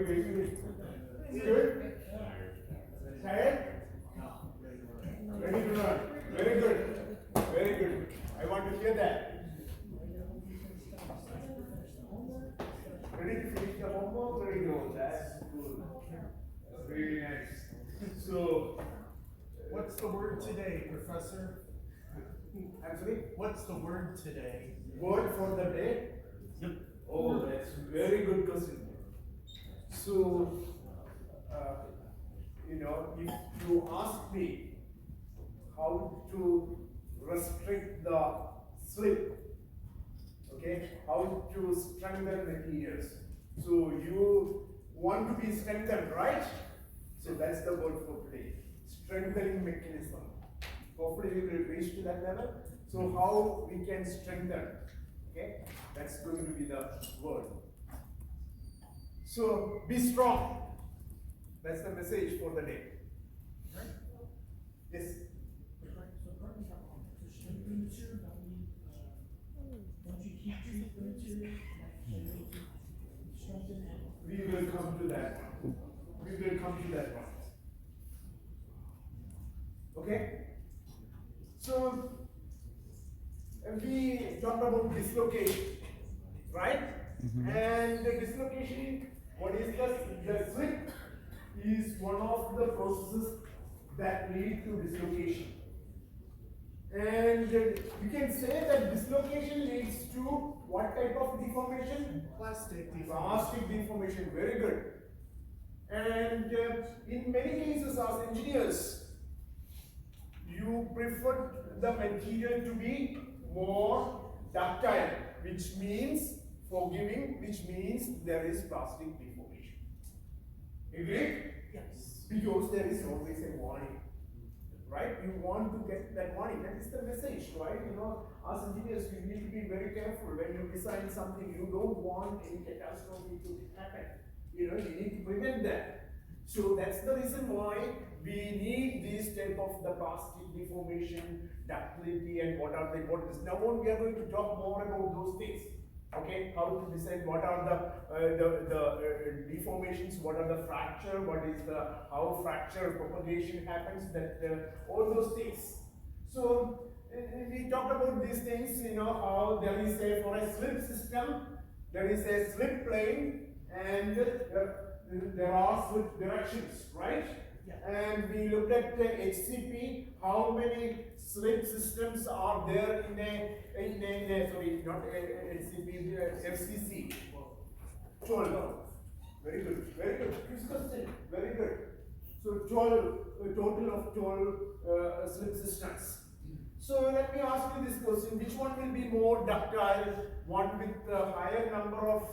very good. Good? Tired? Ready to learn. Very good. Very good. I want to hear that. Ready to finish the homework? Very good. That's good. That's really nice. So, What's the word today, Professor? I'm sorry? What's the word today? Word for the day? Yep. Oh, that's very good question. So, if you ask me how to restrict the slip, okay, how to strengthen materials. So you want to be strengthened, right? So that's the word for today. Strengthening mechanism. Hopefully we will reach to that level. So how we can strengthen, okay? That's going to be the word. So be strong. That's the message for the day. Right? Yes. We will come to that one. We will come to that one. Okay? So, we talked about dislocation, right? And the dislocation, what is the slip is one of the processes that lead to dislocation. And you can say that dislocation leads to what type of deformation? Plastic deformation. Plastic deformation, very good. And in many cases as engineers, you prefer the material to be more ductile, which means forgiving, which means there is plastic deformation. Agree? Yes. Because there is always a warning. Right? You want to get that warning. That is the message, right? As engineers, you need to be very careful when you design something. You don't want any catastrophe to happen. You need to prevent that. So that's the reason why we need this type of the plastic deformation, ductility, and what is. Now on we are going to talk more about those things. Okay, how to decide what are the deformations, what are the fracture, what is how fracture propagation happens, that all those things. So we talked about these things, how there is for a slip system, there is a slip plane, and there are slip directions, right? Yeah. And we looked at the HCP, how many slip systems are there in a sorry, not HCP, FCC. 12. Very good, very good. Very good. So 12, a total of 12 slip systems. So let me ask you this question: which one will be more ductile? One with a higher number of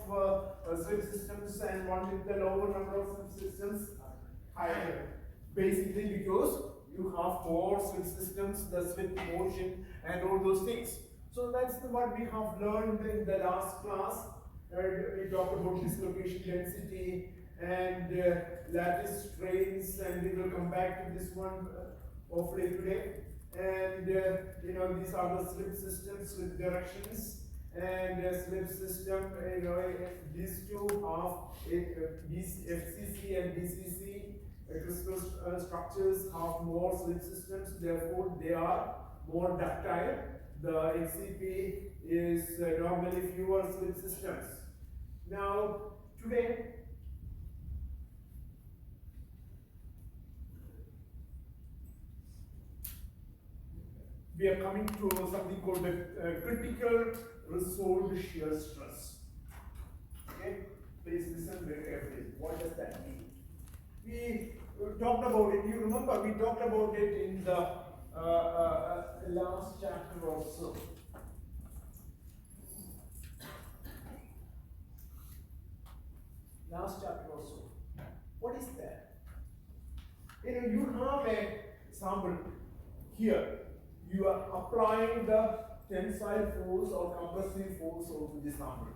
slip systems and one with the lower number of slip systems? Higher. Basically because you have more slip systems, the slip motion and all those things. So that's what we have learned in the last class. We talked about dislocation density and lattice strains, and we will come back to this one hopefully today. And these are the slip systems with directions, and slip system, these two have FCC and BCC. Crystal structures have more slip systems, therefore they are more ductile. The HCP is normally fewer slip systems. Now, today, we are coming to something called the critical resolved shear stress. Okay, please listen very carefully. What does that mean? We talked about it. You remember we talked about it in the last chapter also. Last chapter also. What is that? You have a sample here. You are applying the tensile force or compressive force onto the sample.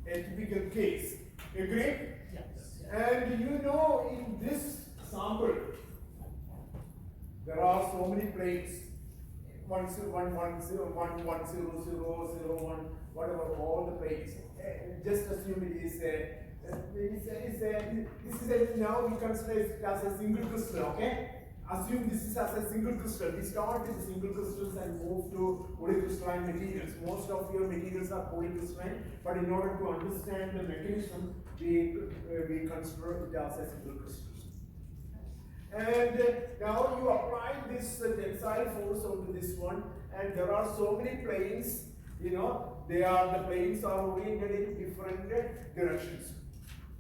A typical case. Agree? Yes. And in this sample, there are so many plates. 1, 0, 1, 1, 0, 1, 1, 0, 0, 0, 1, whatever, all the plates. Just assume it is a this is a, now we consider it as a single crystal, okay? Assume this is as a single crystal. We start with single crystals and move to polycrystalline materials. Most of your materials are polycrystalline, but in order to understand the mechanism, we consider it as a single crystal. And now you apply this tensile force onto this one, and there are so many planes, you know, the planes are oriented in different directions.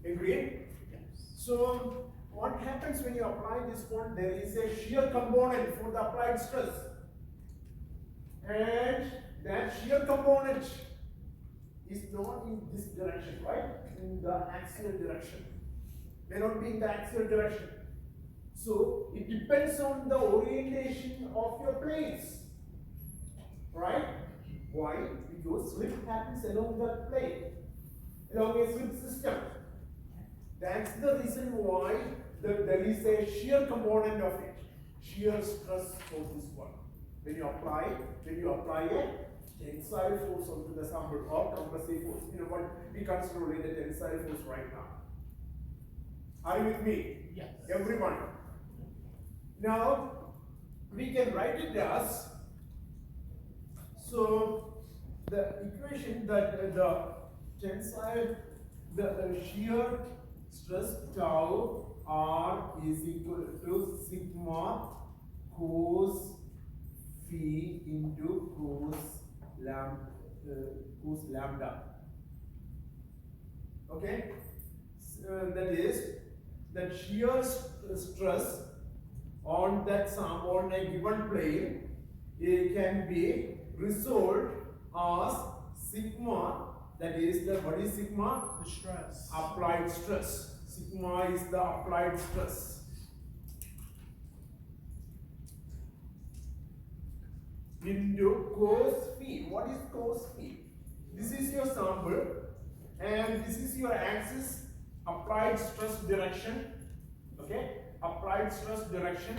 Agree? Yes. So what happens when you apply this one? There is a shear component for the applied stress, and that shear component is not in this direction, right? In the axial direction. May not be in the axial direction. So it depends on the orientation of your planes, right? Why? Because slip happens along that plane, along a slip system. That's the reason why there is a shear component of it, shear stress for this one. When you apply a tensile force onto the sample or compressive force, you know what we consider only the tensile force right now. Are you with me? Yes. Everyone. Now we can write it as, so the equation that the tensile, the shear stress tau R is equal to sigma cos phi into cos lambda. Okay, that is that shear stress on that on a given plane, it can be resolved as sigma. That is the, what is sigma? The stress. Applied stress. Sigma is the applied stress. Into cos phi. What is cos phi? This is your sample, and this is your axis, applied stress direction. Okay, applied stress direction.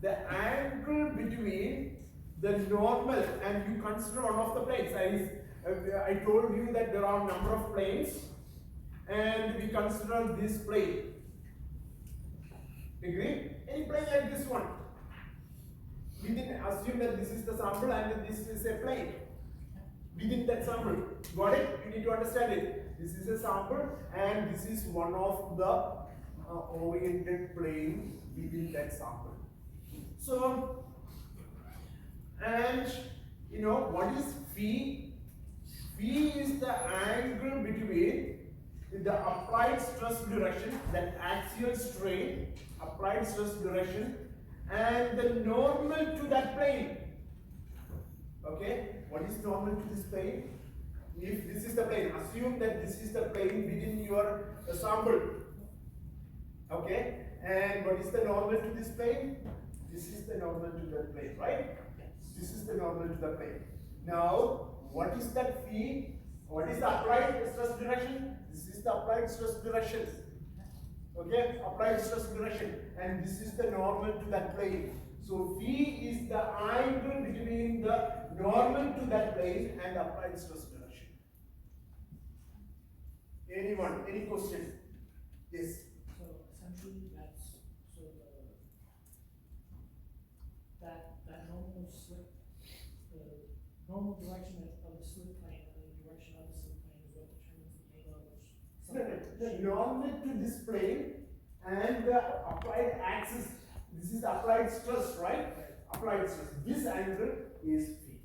The angle between the normal, and you consider one of the planes. I told you that there are a number of planes, and we consider this plane. Agree? Any plane like this one. We didn't assume that this is the sample and this is a plane. Within that sample. Got it? You need to understand it. This is a sample, and this is one of the oriented plane within that sample. So, and you know what is phi? Phi is the angle between the applied stress direction, that axial strain, applied stress direction, and the normal to that plane. Okay, what is normal to this plane? If this is the plane, assume that this is the plane within your sample. Okay, and what is the normal to this plane? This is the normal to that plane, right? This is the normal to the plane. Now, what is that phi? What is the applied stress direction? This is the applied stress direction. Okay, applied stress direction, and this is the normal to that plane. So phi is the angle between the normal to that plane and applied stress direction. Anyone? Any question? Yes. So essentially, that normal slip, the normal direction of the slip plane and the direction of the slip plane is what determines the angle at which. The normal to this plane and the applied axis. This is the applied stress, right? Applied stress. This angle is phi.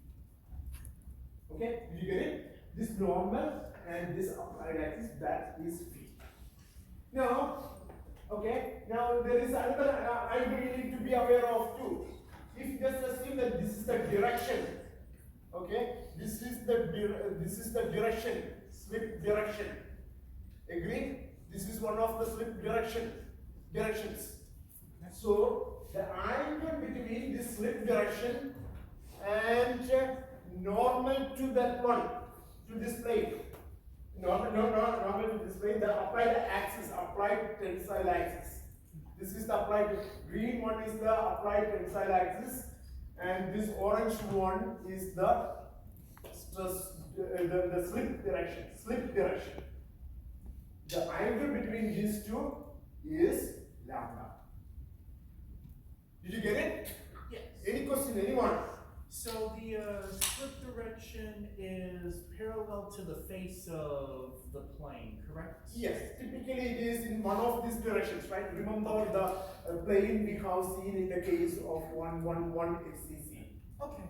Okay, did you get it? This normal and this applied axis, that is phi. Now, okay, now there is another angle you need to be aware of too. If just assume that this is the direction, okay, this is the direction, slip direction. Agree? This is one of the slip directions. So the angle between this slip direction and normal to that one, to this plane. Normal to this plane, the applied axis, applied tensile axis. This is the applied, green one is the applied tensile axis, and this orange one is the stress, the slip direction. The angle between these two is lambda. Did you get it? Yes. Any question, anyone? So the slip direction is parallel to the face of the plane, correct? Yes, typically it is in one of these directions, right? Remember the plane we have seen in the case of 111 FCC. Okay.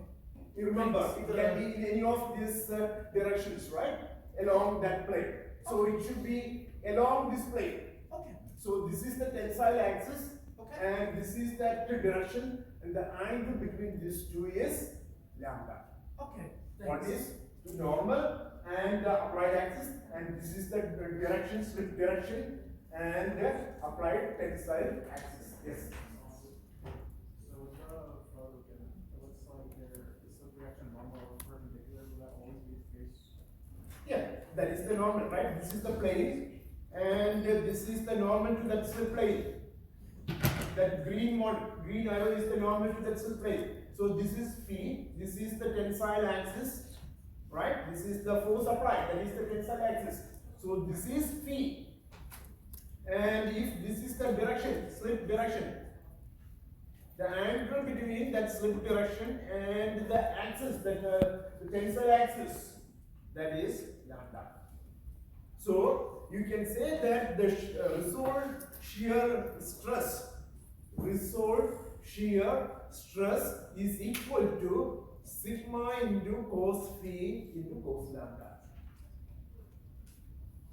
You remember, Thanks. it can be in any of these directions, right? Along that plane. So it should be along this plane. Okay. So this is the tensile axis, Okay. and this is that direction, and the angle between these two is lambda. Okay. One Thanks. is the normal and the applied axis, and this is the direction, slip direction, and the applied tensile axis. Yes. So with the again, it looks like there is a direction normal or perpendicular, will that always be the case? Yeah, that is the normal, right? This is the plane, and this is the normal to that slip plane. That green arrow is the normal to that slip plane. So this is phi, this is the tensile axis, right? This is the force applied, that is the tensile axis. So this is phi. And if this is the direction, slip direction, the angle between that slip direction and the axis, the tensile axis, that is lambda. So you can say that the result shear stress is equal to sigma into cos phi into cos lambda.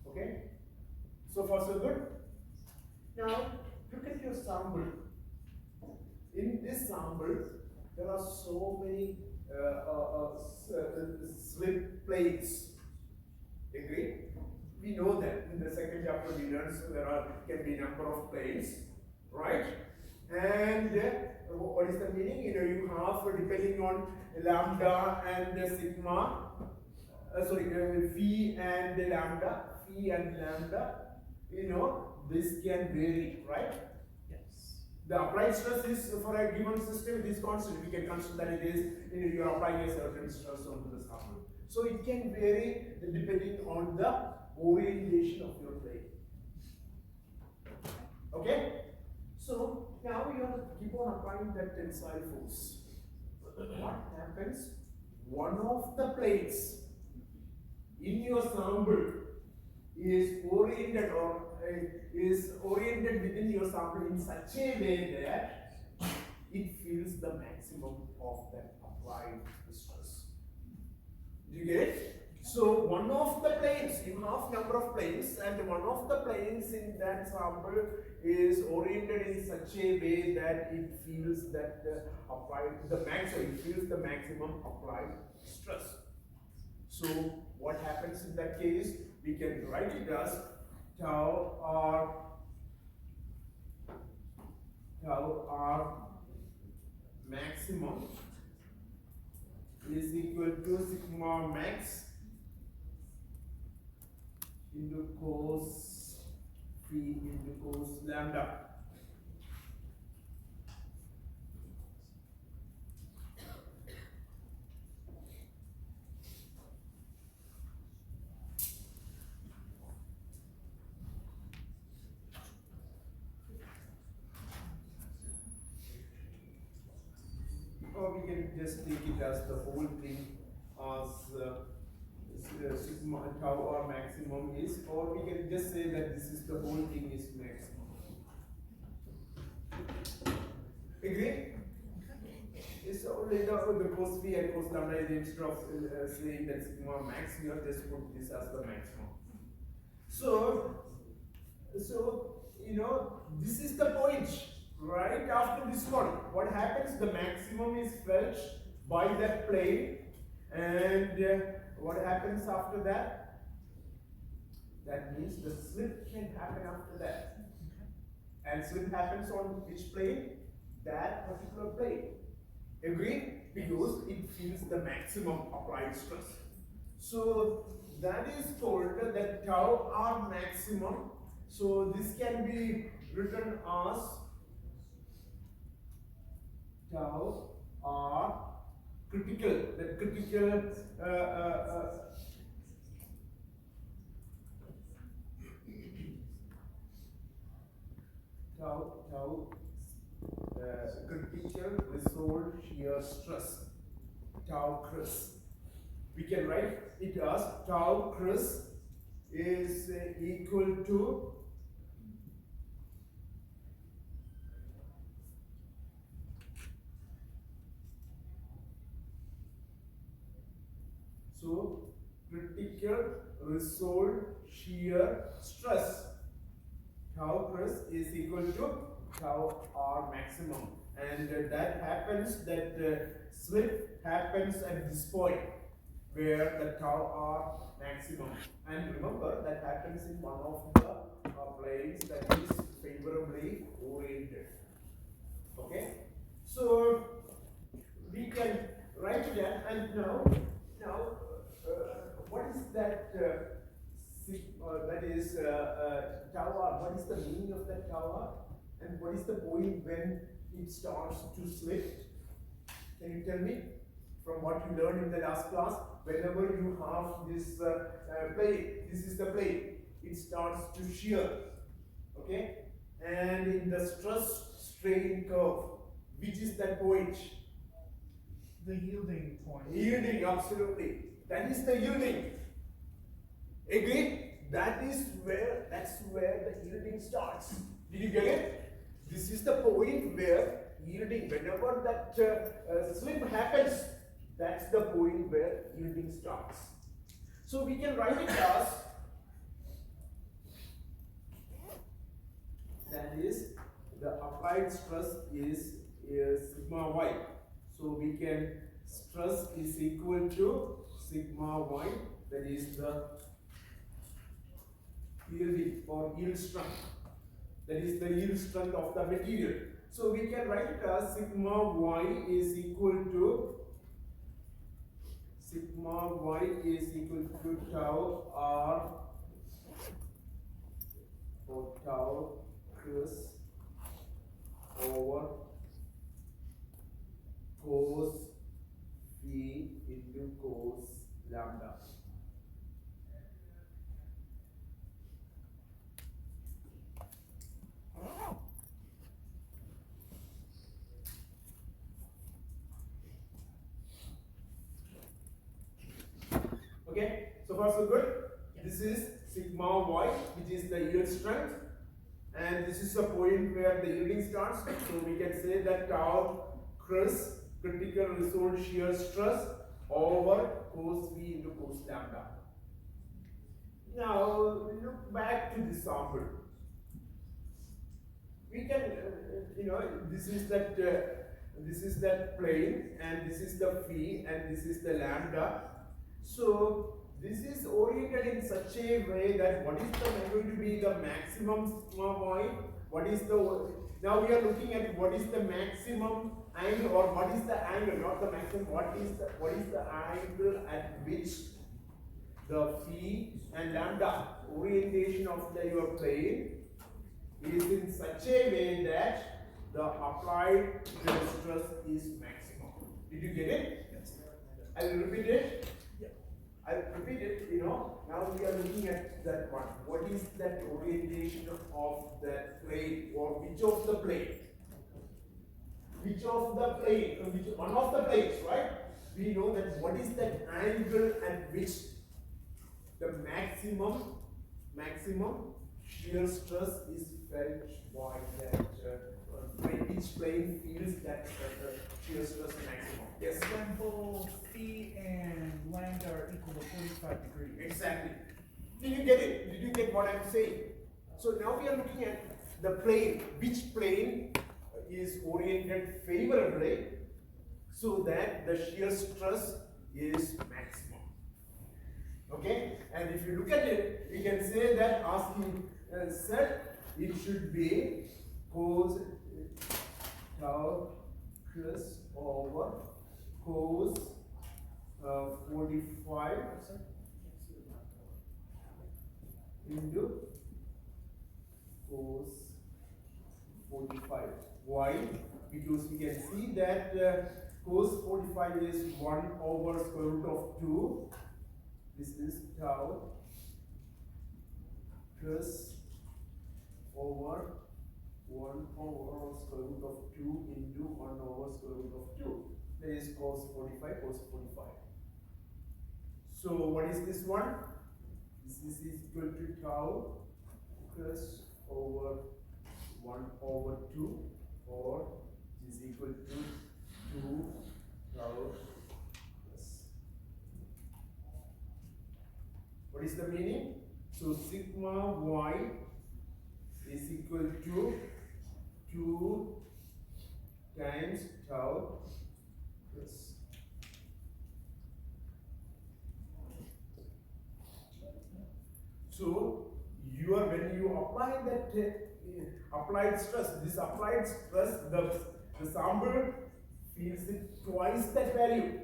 Okay? So far so good? Now look at your sample. In this sample, there are so many slip plates. Agree? We know that in the second chapter we learned so can be number of planes, right? And what is the meaning? You have depending on lambda and sigma, phi and lambda, this can vary, right? Yes. The applied stress is for a given system, it is constant. We can consider that it is, you are applying a certain stress onto the sample. So it can vary depending on the orientation of your plane. Okay? So now you have to keep on applying that tensile force. What happens? One of the plates in your sample is oriented within your sample in such a way that it feels the maximum of that applied stress. Do you get it? So one of the planes, you have number of planes, and one of the planes in that sample is oriented in such a way that it feels that it feels the maximum applied stress. So what happens in that case? We can write it as tau r maximum is equal to sigma max into cos phi into cos lambda. Or we can just take it as the whole thing as sigma tau or maximum is, or we can just say that this is the whole thing is maximum. Agree? It's only the cos phi and cos lambda is instead of saying that sigma max, you have just put this as the maximum. So this is the point. Right after this one, what happens? The maximum is felt by that plane, and what happens after that? That means the slip can happen after that. And slip happens on which plane? That particular plane. Agree? Because it feels the maximum applied stress. So that is called that tau r maximum. So this can be written as tau r critical, the critical tau critical result shear stress, tau cris. We can write it as tau cris is equal to critical result shear stress. Tau cris is equal to tau r maximum, and that happens, that slip happens at this point where the tau r maximum, and remember that happens in one of the planes that is favorably oriented. Okay, so we can write it down, and now what is that that is tau r? What is the meaning of that tau r? And what is the point when it starts to slip? Can you tell me from what you learned in the last class? Whenever you have this plane, this is the plane, it starts to shear. Okay, and in the stress strain curve, which is that point? The yielding point. Yielding, absolutely. That is the yielding. Agree? That's where the yielding starts. Did you get it? This is the point where yielding, whenever that slip happens, that's the point where yielding starts. So we can write it as, that is, the applied stress is sigma y. So we can, stress is equal to sigma y, that is the yielding or yield strength. That is the yield strength of the material. So we can write it as sigma y is equal to tau r or tau cris over cos phi into cos lambda. Okay, so far so good. This is sigma y, which is the yield strength, and this is the point where the yielding starts. So we can say that tau cris, critical result shear stress, over cos v into cos lambda. Now look back to this sample. We can, this is that plane, and this is the phi, and this is the lambda. So this is oriented in such a way that what is going to be the maximum sigma y? What is the, now we are looking at what is the maximum angle, or what is the angle, not the maximum, what is the angle at which the phi and lambda orientation of your plane is in such a way that the applied stress is maximum. Did you get it? Yes. I will repeat it. Yeah. I'll repeat it, now we are looking at that one. What is that orientation of that plane, or which of the plane? Which of the plane, one of the planes, right? We know that what is that angle at which the maximum shear stress is felt by that, each plane feels that shear stress maximum. Yes? When both phi and lambda are equal to 45 degrees. Exactly. Did you get it? Did you get what I'm saying? So now we are looking at the plane. Which plane is oriented favorably so that the shear stress is maximum. Okay? And if you look at it, we can say that as he said, it should be cos tau cris over cos 45 into cos 45. Why? Because we can see that cos 45 is 1 over square root of 2. This is tau cris over 1 over square root of 2 into 1 over square root of 2. That is cos 45, cos 45. So what is this one? This is equal to tau plus over 1 over 2, or is equal to 2 tau plus. What is the meaning? So sigma y is equal to 2 times tau plus. So when you apply that applied stress, this applied stress, the sample feels it twice that value.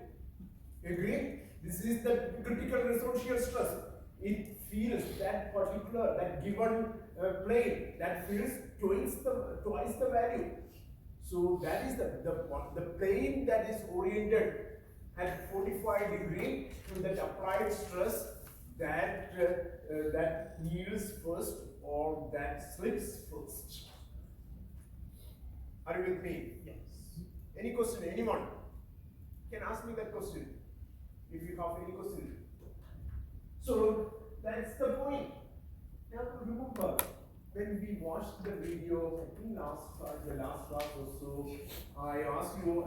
Agree? This is the critical resolution stress. It feels that particular, that given plane, that feels twice the value. So that is the plane that is oriented at 45 degree to that applied stress that that yields first or that slips first. Are you with me? Yes. Any question? Anyone can ask me that question if you have any question. So that's the point. Now remember, when we watched the video, I think the last class or so, I asked you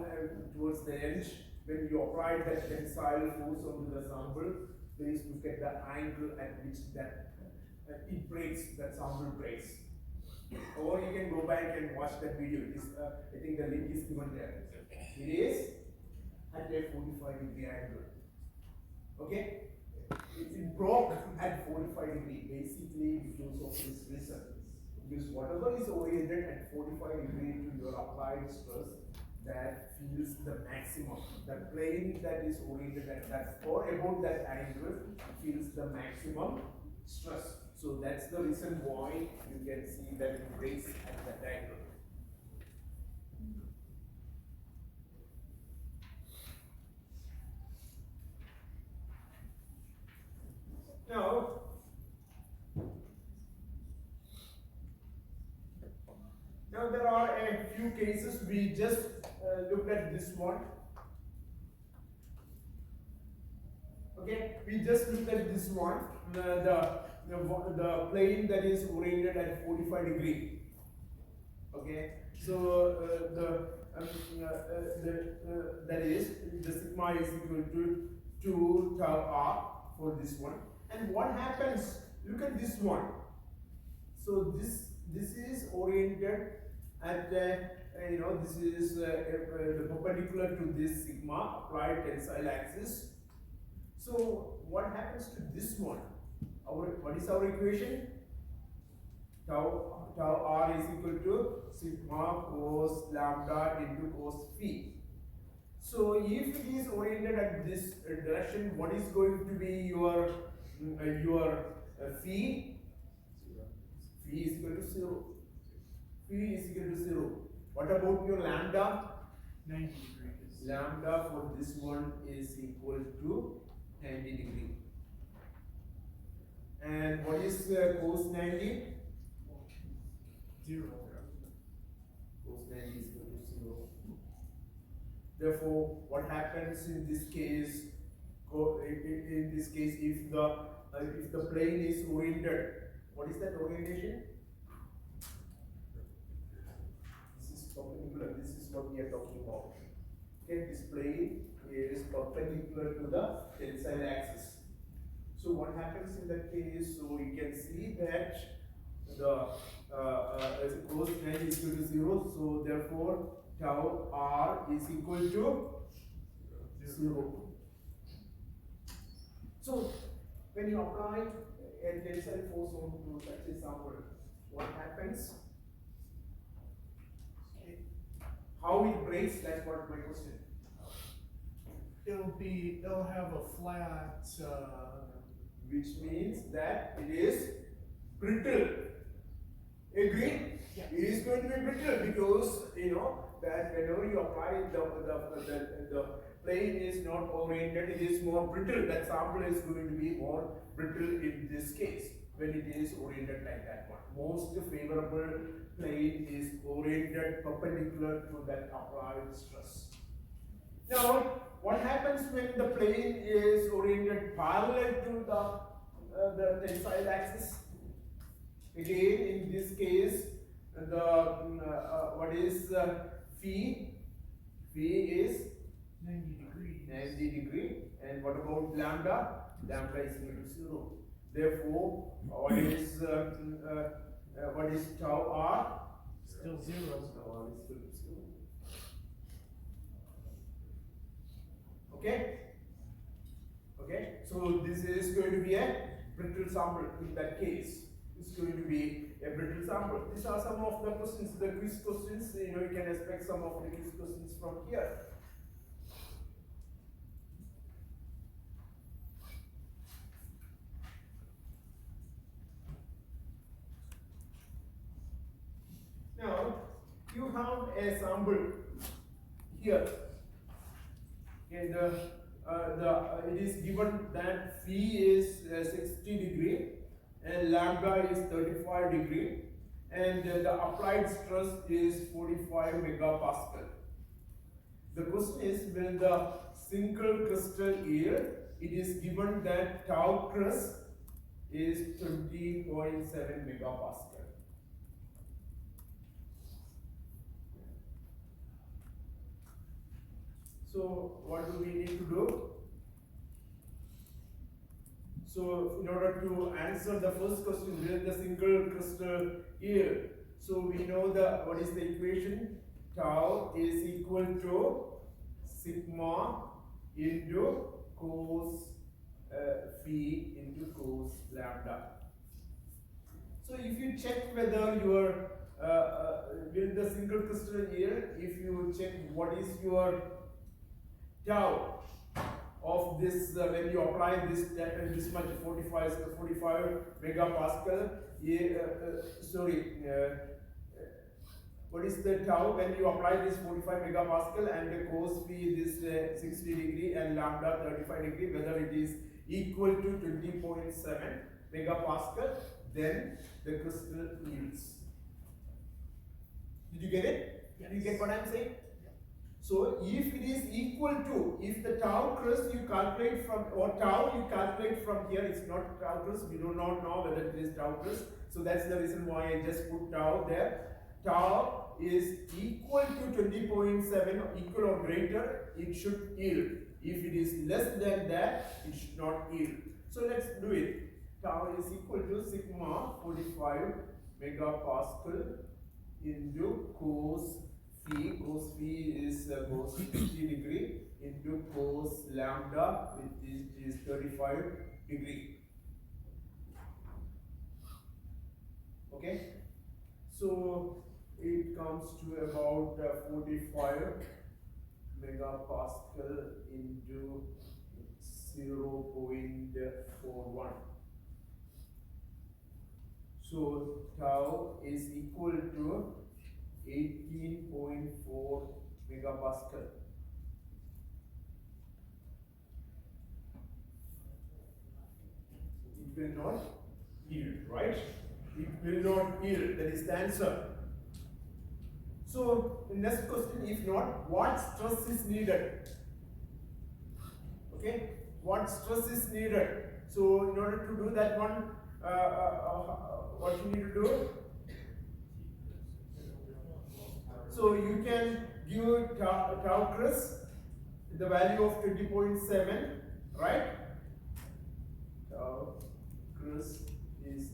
towards the end, when you applied that tensile force onto the sample, please look at the angle at which that it breaks, that sample breaks. Or you can go back and watch that video. It is, I think the link is given there. It is at a 45 degree angle. Okay? It broke at 45 degree, basically because of this reason. Because whatever is oriented at 45 degree to your applied stress, that feels the maximum. The plane that is oriented at that or about that angle feels the maximum stress. So that's the reason why you can see that it breaks at that angle. Now there are a few cases. We just looked at this one. Okay, we just looked at this one. The plane that is oriented at 45 degree. Okay, so that is the sigma is equal to 2 tau r for this one. And what happens? Look at this one. So this is oriented at this is perpendicular to this sigma applied tensile axis. So what happens to this one? What is our equation? Tau r is equal to sigma cos lambda into cos phi. So if it is oriented at this direction, what is going to be your phi? Phi is equal to 0. Phi is equal to 0. What about your lambda? 90 degrees. Lambda for this one is equal to 90 degree. And what is cos 90? 0. Cos 90 is equal to 0. Therefore, what happens in this case? In this case, if the plane is oriented, what is that orientation? This is perpendicular. This is what we are talking about. Okay, this plane is perpendicular to the tensile axis. So what happens in that case? So you can see that the cos 90 is equal to 0. So therefore, tau r is equal to 0. So when you apply a tensile force onto such a sample, what happens? How it breaks? That's what my question. It'll have a flat. Which means that it is brittle. Agree? Yeah. It is going to be brittle because that whenever you apply the plane is not oriented, it is more brittle. That sample is going to be more brittle in this case. when it is oriented like that one. Most favorable plane is oriented perpendicular to that applied stress. Now, what happens when the plane is oriented parallel to the tensile axis? Again, in this case, what is phi? Phi is 90 degrees. 90 degree. And what about lambda? Lambda is equal to 0. Therefore, what is tau r? Still 0. Tau r is equal to 0. Okay? Okay, so this is going to be a brittle sample in that case. It's going to be a brittle sample. These are some of the questions, the quiz questions. You know, you can expect some of the quiz questions from here. Now, you have a sample here, and it is given that phi is 60 degree and lambda is 35 degree, and the applied stress is 45 megapascal. The question is, when the single crystal yield, it is given that tau crest is 20.7 megapascal. So what do we need to do? So in order to answer the first question, where the single crystal yield, so we know what is the equation? Tau is equal to sigma into cos phi into cos lambda. So if you check whether your with the single crystal yield, if you check what is your tau of this when you apply this much 45 megapascal, what is the tau when you apply this 45 megapascal and the cos phi this 60 degree and lambda 35 degree, whether it is equal to 20.7 megapascal, then the crystal yields. Did you get it? Did you get what I am saying? So if it is equal to, if the tau crest you calculate from, or tau you calculate from here, it's not tau crest, we do not know whether it is tau crest. So that's the reason why I just put tau there. Tau is equal to 20.7, equal or greater, it should yield. If it is less than that, it should not yield. So let's do it. Tau is equal to sigma 45 megapascal into cos phi. Cos phi is cos 60 degree into cos lambda, which is 35 degree. Okay, so it comes to about 45 megapascal into 0.41. So tau is equal to 18.4 megapascal. It will not yield, right? It will not yield, that is the answer. So the next question, if not, what stress is needed? Okay, what stress is needed? So in order to do that one, what you need to do? So you can give tau crest the value of 20.7, right? Tau crest is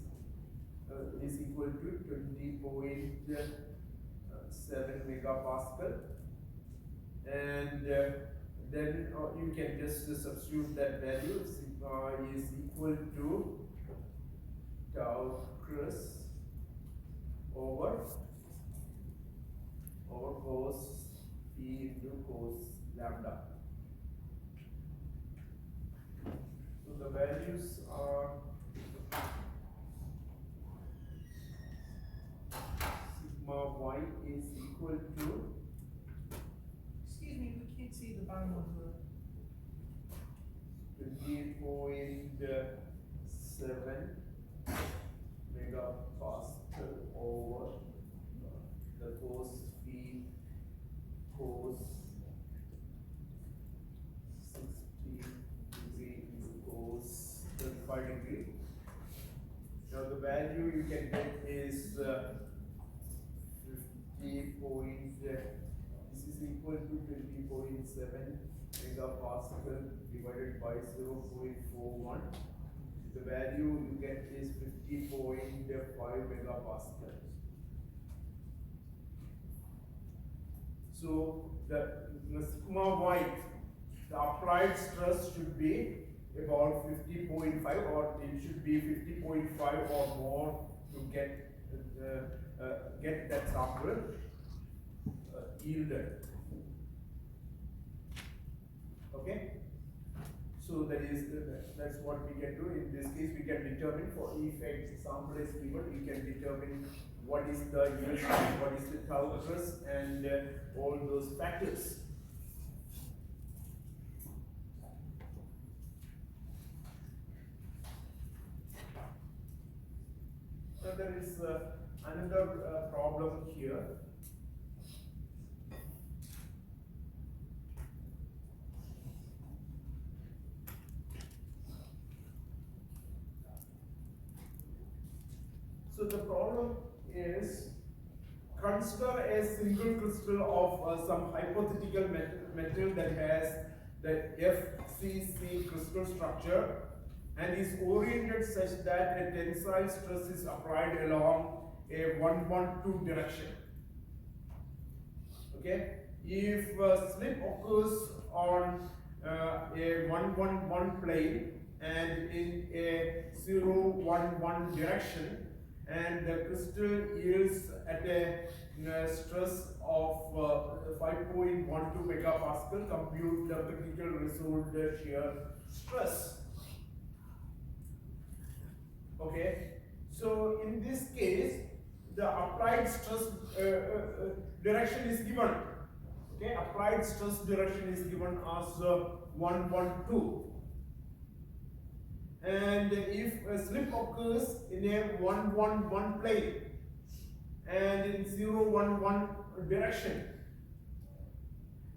equal to 20.7 megapascal, and then you can just substitute that value. Sigma is equal to tau crest over cos phi into cos lambda. So the values are sigma y is equal to, Excuse me, we can't see the bottom of the. 20.7 megapascal over the cos phi cos 60 degree into cos 35 degree. Now the value you can get is 50 point, this is equal to 20.7 megapascal divided by 0.41. The value you get is 50.5 megapascal. So the sigma y, the applied stress should be about 50.5, or it should be 50.5 or more to get that sample yielded. Okay, so that's what we can do. In this case, we can determine, for if a sample is given, we can determine what is the yield, what is the tau stress, and all those factors. So there is another problem here. So the problem is, consider a single crystal of some hypothetical metal that has the FCC crystal structure and is oriented such that a tensile stress is applied along a 112 direction. Okay, if slip occurs on a 111 plane and in a 011 direction, and the crystal yields at a stress of 5.12 megapascal, compute the critical result shear stress. Okay, so in this case, the applied stress direction is given. Okay, applied stress direction is given as 112. And if a slip occurs in a 111 plane and in 011 direction,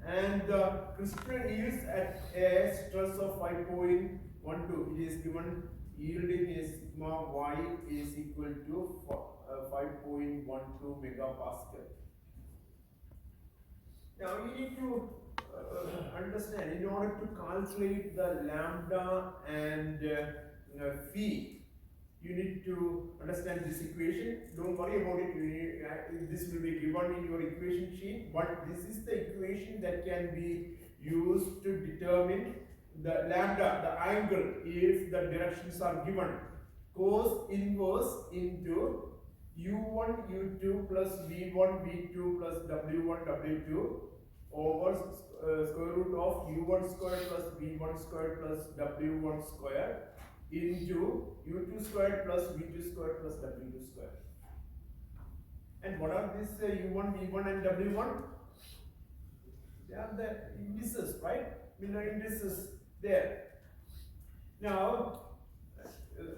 and the crystal yields at a stress of 5.12, it is given yielding a sigma y is equal to 5.12 megapascal. Now you need to understand, in order to calculate the lambda and phi, you need to understand this equation. Don't worry about it, this will be given in your equation sheet, but this is the equation that can be used to determine the lambda, the angle, if the directions are given. Cos inverse into u1 u2 plus v1 v2 plus w1 w2 over square root of u1 squared plus v1 squared plus w1 squared into u2 squared plus v2 squared plus w2 squared. And what are these u1, v1 and w1? They are the indices, right? Miller indices there. Now,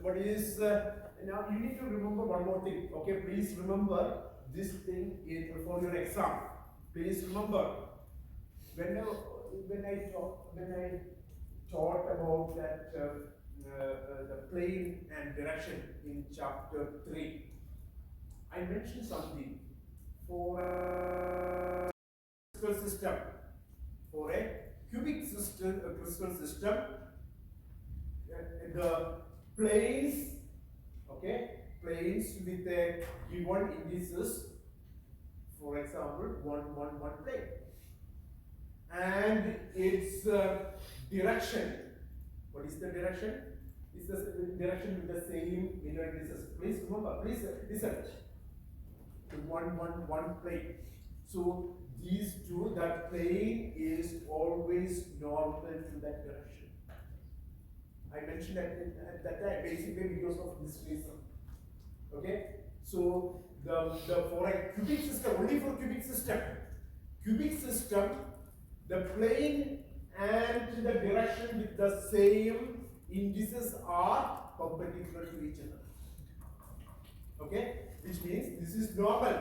what is now you need to remember one more thing. Okay, please remember this thing for your exam. Please remember, when I taught about that the plane and direction in chapter 3, I mentioned something for a crystal system, for a cubic system, a crystal system. The planes, okay, planes with a given indices, for example, 1, 1, 1 plane, and its direction. What is the direction? It's the direction with the same inner indices. Please remember, please listen. The 1, 1, 1 plane. So these two, that plane is always normal to that direction. I mentioned that at that time, basically because of this reason. Okay, so the for a cubic system, only for cubic system, the plane and the direction with the same indices are perpendicular to each other. Okay, which means this is normal.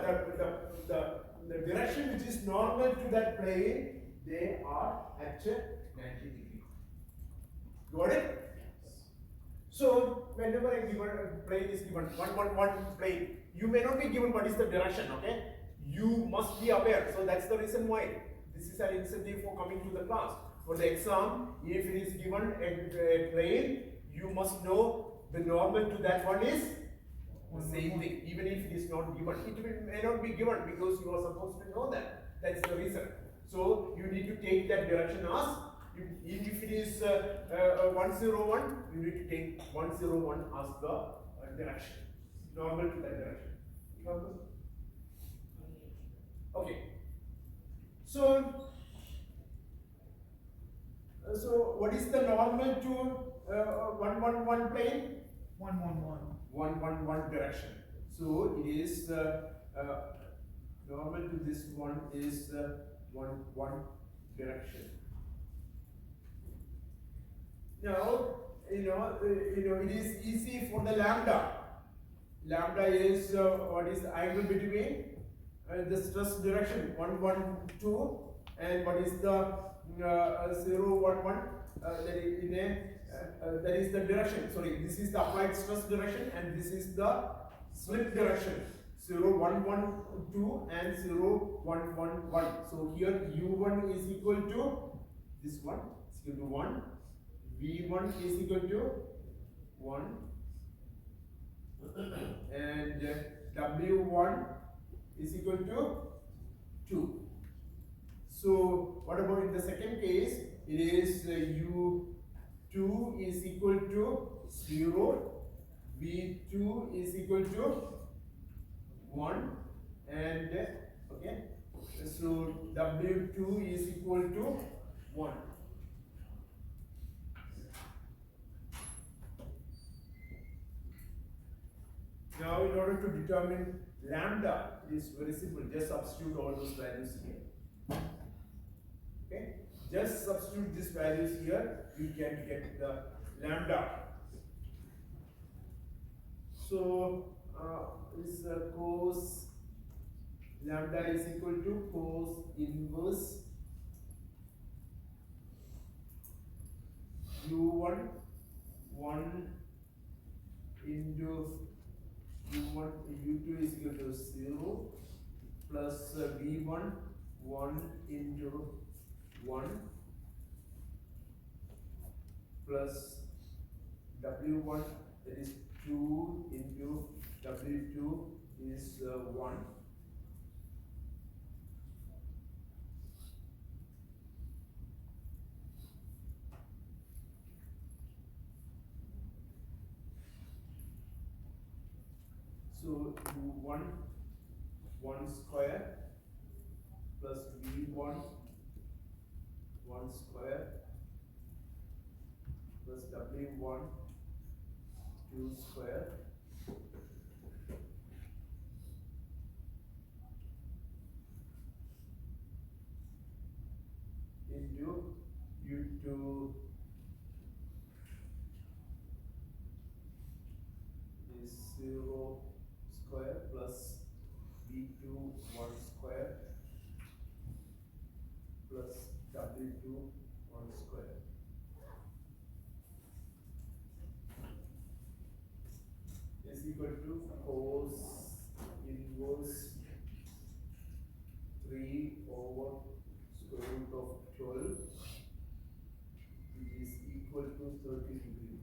The direction which is normal to that plane, they are at 90 degree. Got it? So whenever a given plane is given, one plane, you may not be given what is the direction. Okay, you must be aware. So that's the reason why this is an incentive for coming to the class. For the exam, if it is given a plane, you must know the normal to that one is the same thing, even if it is not given. It may not be given because you are supposed to know that. That's the reason. So you need to take that direction as, if it is 101, you need to take 101 as the direction, normal to that direction. Okay. So what is the normal to 111 plane? 111. 111 direction. So it is normal to this one is 1 direction. Now it is easy for the lambda. Lambda is what is the angle between the stress direction 112 and what is the 011 that is the direction. Sorry, this is the applied stress direction and this is the slip direction 0112 and 0111. So here U1 is equal to this one is equal to 1, V1 is equal to 1 and W1 is equal to 2. So what about in the second case? It is U2 is equal to 0, V2 is equal to 1 and okay, so W2 is equal to 1. Now in order to determine lambda, it is very simple, just substitute all those values here. Okay, just substitute these values here, you can get the lambda. So is cos lambda is equal to cos inverse U1 1 into U1 U2 is equal to 0 plus V1 1 into 1 plus W1 that is 2 into W2 is 1. So U1 1 square plus V1 1 square plus W1 2 square into U2 is 0 square plus V2 1 square plus W2 1 square. Is equal to cos inverse 3 over square root of 12, which is equal to 30 degree.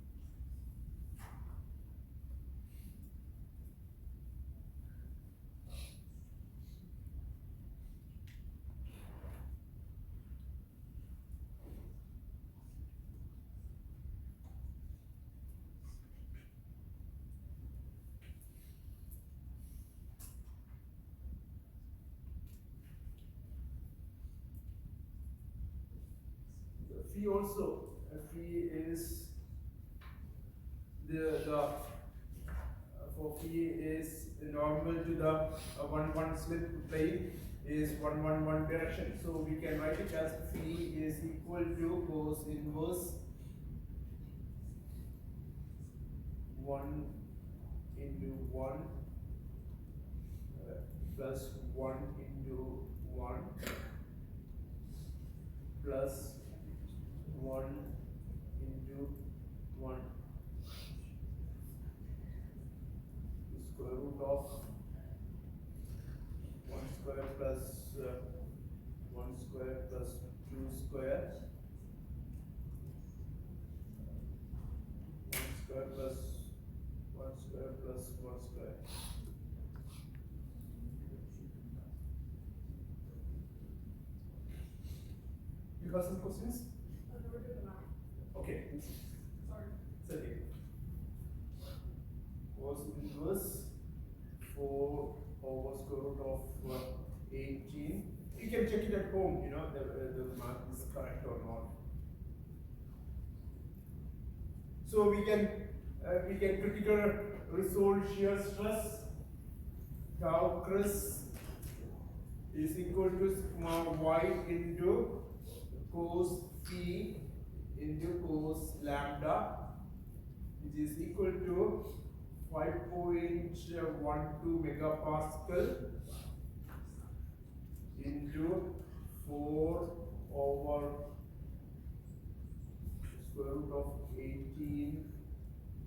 Phi also, phi is for phi is normal to the 1 slip plane is 1 direction. So we can write it as phi is equal to cos inverse 1 into 1 plus 1 into 1 plus 1 into 1 square root of 1 square plus 1 square plus 2 square 1 square plus 1 square plus 1 square. You have some questions? Okay. Sorry. It's okay. Cos inverse 4 over square root of 18. You can check it at home, you know, the math is correct or not. So we can critical resolve shear stress. Tau Cris is equal to sigma y into cos phi into cos lambda, which is equal to 5.12 megapascal into 4 over square root of 18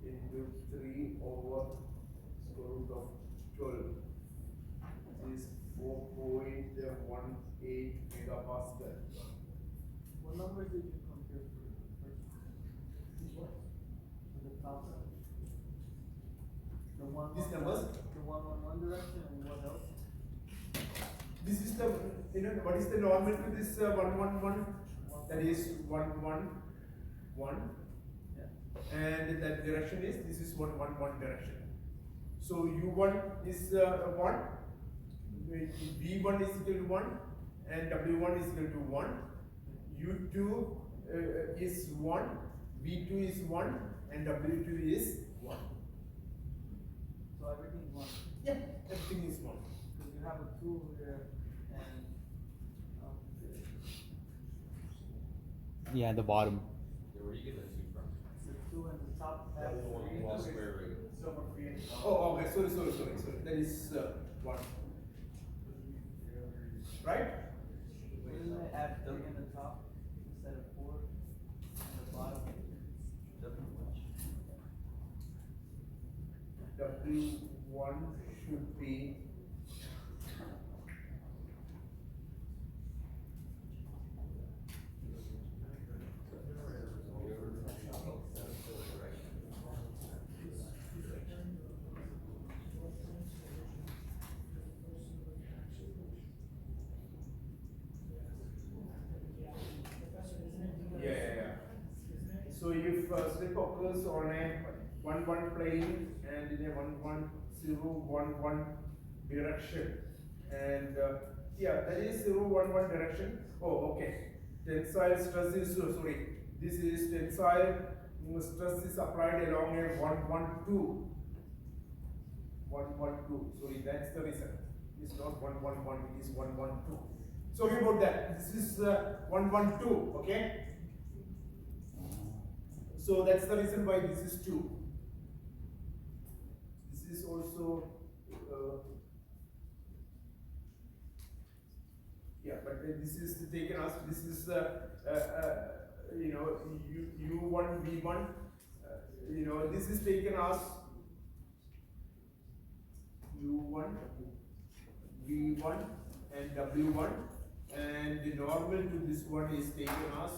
into 3 over square root of 12, which is 4.18 megapascal. What numbers did you compare for the first? These what? For the top side? The one. These numbers? The one direction and what else? This is the, you know, what is the normal to this 111? That is 111. Yeah. And that direction is, this is 111 direction. So U1 is 1, V1 is equal to 1, and W1 is equal to 1. U2 is 1, V2 is 1, and W2 is 1. So everything is one. Yeah, everything is 1. Because you have a 2 over there and Yeah, at the bottom. Yeah, where do you get that two from? the 2 and the top half. Wall square root. Silver free and Oh, okay, sorry. That is 1. Right? Wouldn't it add 3 in the top instead of 4 in the bottom? W1 should be So if slip occurs on a 1-1 plane and in a 1-1-0-1-1 direction, and that is 0-1-1 direction. Oh, okay. Tensile stress is sorry. This is tensile stress is applied along a 1-1-2. 1-1-2. Sorry, that's the reason. It's not 1-1-1. It is 1-1-2. Sorry about that. This is 1-1-2. Okay. So that's the reason why this is 2. This is also, but this is taken as, this is, you know, U1, V1, you know, this is taken as U1, V1 and W1, and the normal to this one is taken as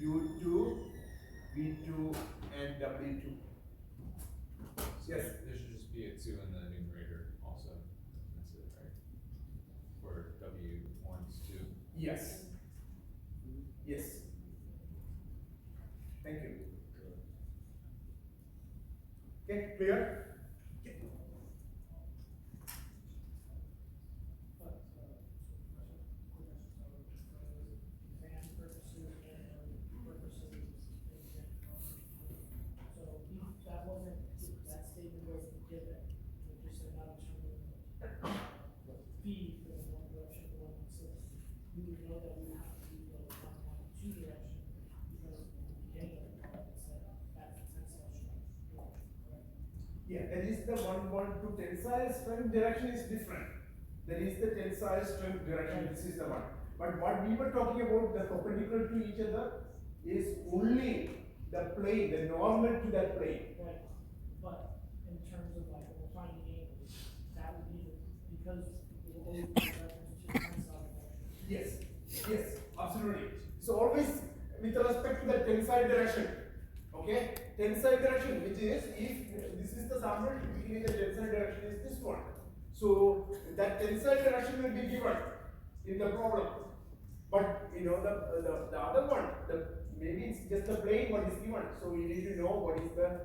U2, V2 and W2. Yes. There should just be a 2 in the numerator also. That's it, right? For W1's 2. Yes. Yes. Thank you. Okay, clear? Yeah, that is the one to tensile strength direction is different. That is the tensile strength direction, this is the one. But what we were talking about, the perpendicular to each other, is only the plane, the normal to that plane. Right, but in terms of like, when we're finding angles, that would be because it will always be reference to the tensile direction. Yes, yes, absolutely. So always with respect to the tensile direction, okay? Tensile direction, which is if this is the sample, typically the tensile direction is this one. So that tensile direction will be given in the problem. But you know the other one, maybe it's just the plane what is given. So we need to know what is the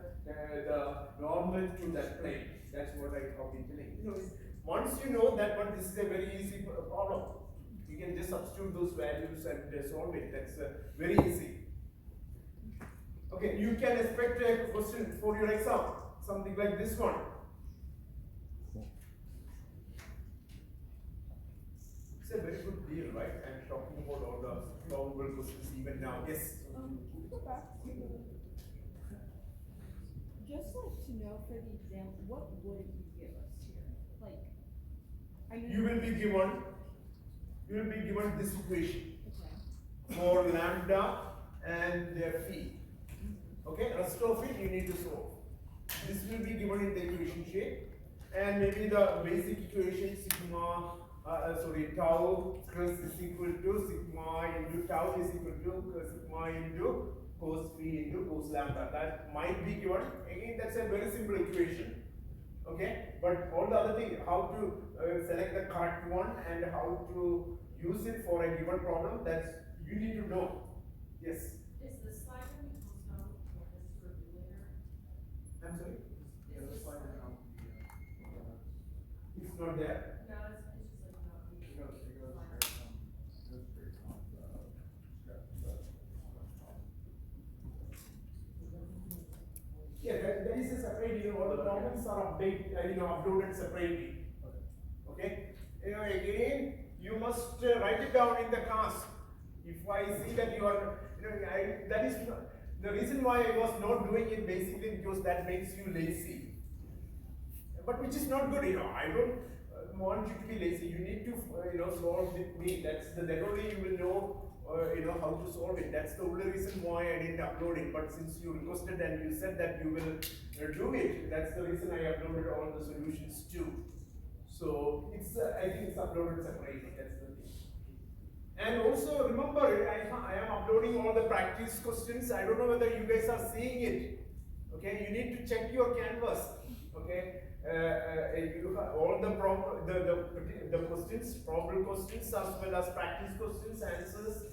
normal to that plane. That's what I have been telling. You know, once you know that one, this is a very easy problem. You can just substitute those values and solve it. That's very easy. Okay, you can expect a question for your exam, something like this one. It's a very good deal, right? I'm talking about all the probable questions even now. Yes. Can we go back to, just like to know for the exam, what would you give us here? Like, I know. You will be given this equation Okay. for lambda and phi. Okay, rest of it you need to solve. This will be given in the equation shape, and maybe the basic equation sigma, tau crus is equal to sigma into tau is equal to sigma into cos phi into cos lambda. That might be given. Again, that's a very simple equation. Okay, but all the other things, how to select the correct one and how to use it for a given problem, that's you need to know. Yes. Is the slide going to be posted on this review later? I'm sorry. Yeah, that's why we're not, It's not there. No, it's just like not. it goes straight from Yeah, there is a separate, all the problems are uploaded separately. Okay? Again, you must write it down in the class. If I see that you are, that is the reason why I was not doing it basically because that makes you lazy. But which is not good, I don't want you to be lazy. You need to, solve with me. Then only you will know how to solve it. That's the only reason why I didn't upload it. But since you requested and you said that you will do it, that's the reason I uploaded all the solutions too. So it's I think it's uploaded separately. That's the thing. And also remember, I am uploading all the practice questions. I don't know whether you guys are seeing it. Okay, you need to check your canvas. Okay, you have all the questions, probable questions, as well as practice questions, answers.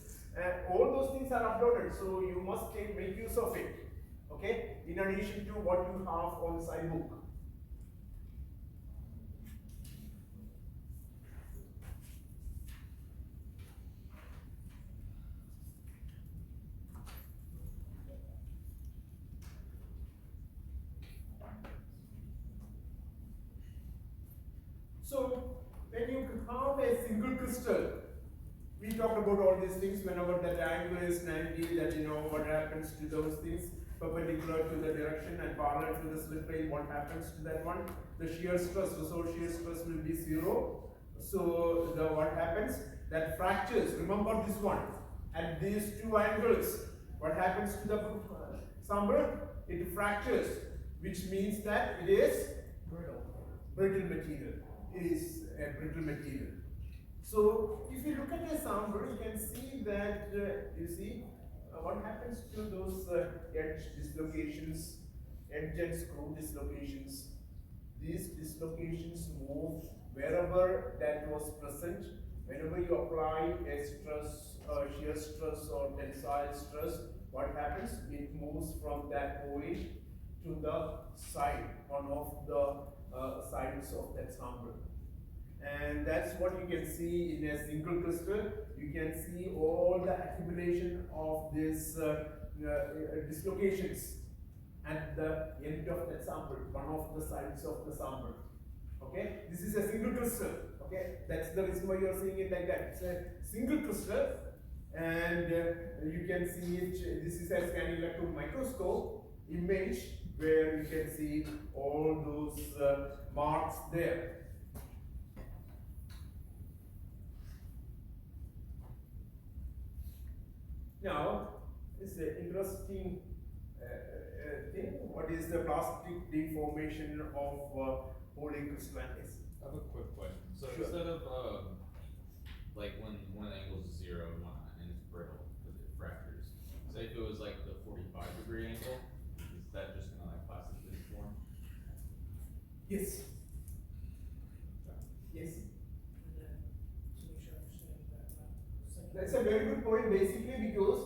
All those things are uploaded, so you must make use of it. Okay, in addition to what you have on SciBook. So when you have a single crystal, we talked about all these things. Whenever that angle is 90, that what happens to those things perpendicular to the direction and parallel to the slip plane, what happens to that one? The shear stress, result shear stress will be 0. So what happens? That fractures. Remember this one. At these two angles, what happens to the sample? It fractures, which means that it is brittle material. It is a brittle material. So if you look at a sample, you can see that what happens to those edge dislocations, edge and screw dislocations. These dislocations move wherever that was present. Whenever you apply a stress, shear stress or tensile stress, what happens? It moves from that point to the side, one of the sides of that sample. And that's what you can see in a single crystal. You can see all the accumulation of these dislocations at the end of that sample, one of the sides of the sample. Okay, this is a single crystal. Okay, that's the reason why you are seeing it like that. It's a single crystal, and you can see it. This is a scanning electron microscope image where you can see all those marks there. Now, it's an interesting thing. What is the plastic deformation of polycrystalline? I have a quick question. So Sure. instead of, like when one angle is 0 and it's brittle, because it fractures. Say if it was like the 45-degree angle, is that just gonna like plastically deform? Yes. Yes. And then, to make sure I understand that, second. That's a very good point, basically because,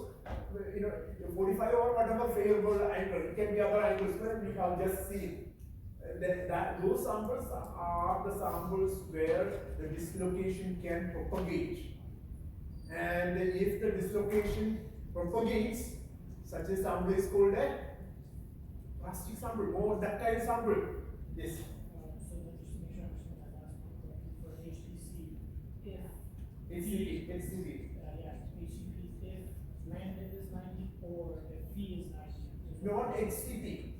you know, the 45 or whatever favorable angle, it can be other angles, but we have just seen. Those samples are the samples where the dislocation can propagate. And if the dislocation propagates, such a sample is called a plastic sample, more ductile sample. Yes. So then just to make sure I understand that last one correctly, for HPC, if. HCP. Yeah, HCP, if lambda is 90 or if V is 90. Not HCP.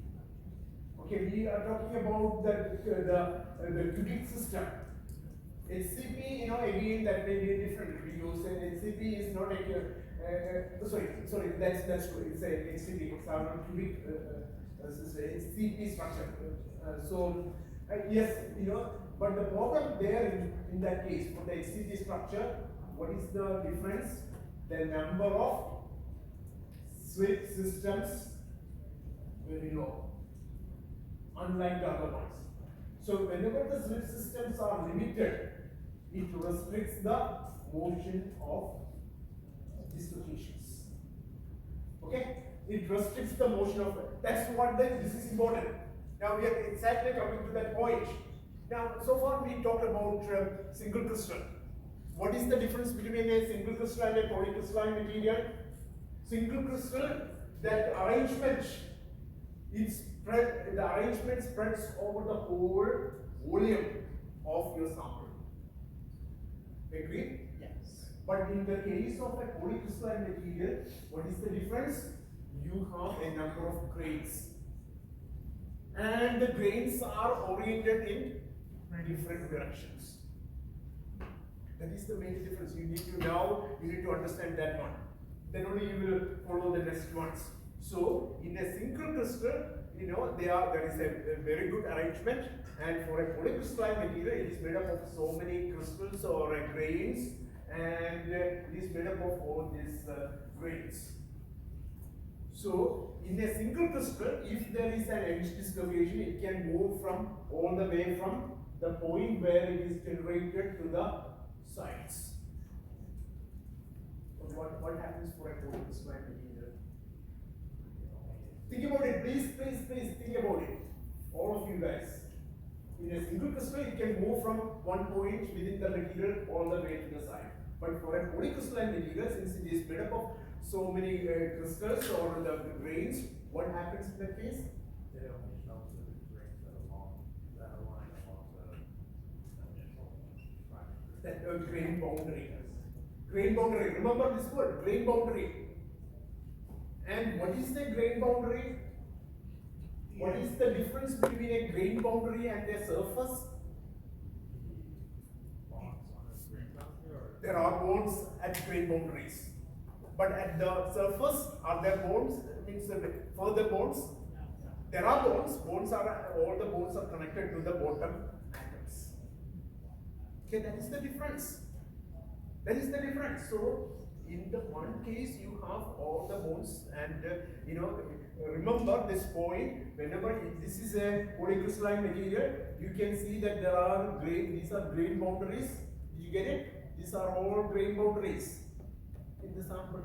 Okay, we are talking about the cubic system. HCP, you know, again that may be different. We use HCP is not a sorry, that's true. It's a HCP, it's our cubic HCP structure. Yes, you know, but the problem there in that case for the HCP structure, what is the difference? The number of slit systems very low, unlike the other ones. So whenever the slit systems are limited, it restricts the motion of dislocations. Okay? It restricts the motion of that's what this is important. Now we are exactly coming to that point. Now, so far we talked about single crystal. What is the difference between a single crystal and a polycrystalline material? Single crystal, that arrangement, the arrangement spreads over the whole volume of your sample. Agree? Yes. But in the case of a polycrystalline material, what is the difference? You have a number of grains. And the grains are oriented in different directions. That is the main difference. You need to understand that one. Then only you will follow the next ones. So in a single crystal, you know, there is a very good arrangement, and for a polycrystalline material, it is made up of so many crystals or grains, and it is made up of all these grains. So in a single crystal, if there is an edge dislocation, it can move from all the way from the point where it is generated to the sides. But what happens for a polycrystalline material? Think about it, please think about it. All of you guys. In a single crystal, it can move from one point within the material all the way to the side. But for a polycrystalline material, since it is made up of so many crystals or the grains, what happens in that case? They only show the grains that align along the initial structure. That grain boundary. Grain boundary. Remember this word, grain boundary. And what is the grain boundary? What is the difference between a grain boundary and a surface? Bonds on the screen boundary, or There are bonds at grain boundaries. But at the surface, are there bonds? Means further bonds? There are bonds. All the bonds are connected to the bottom atoms. Okay, that is the difference. That is the difference. So, in the one case, you have all the bonds, and you know, remember this point. Whenever this is a polycrystalline material, you can see that there are these are grain boundaries. Did you get it? These are all grain boundaries in the sample.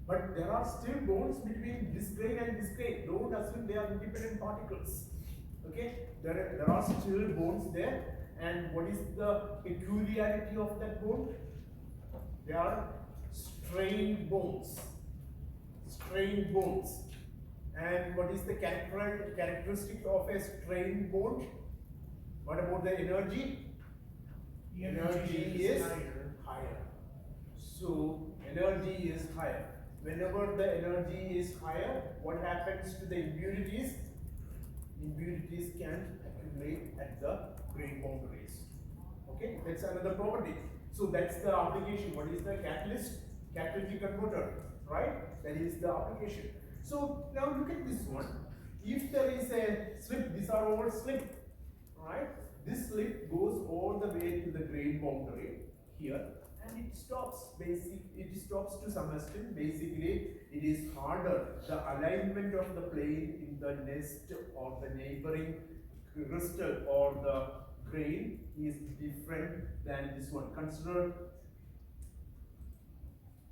But there are still bonds between this grain and this grain. Don't assume they are independent particles. Okay? There are still bonds there. And what is the peculiarity of that bond? They are strained bonds. Strained bonds. And what is the characteristic of a strained bond? What about the energy? The energy is higher. higher. So energy is higher. whenever the energy is higher, what happens to the impurities? Impurities can accumulate at the grain boundaries. Okay, that's another property. So that's the application. What is the catalyst? Catalytic converter, right? That is the application. So now look at this one. If there is a slip, these are all slip, right? This slip goes all the way to the grain boundary here, and it stops. It stops to some extent. Basically, it is harder. The alignment of the plane in the nest or the neighboring crystal or the grain is different than this one. Consider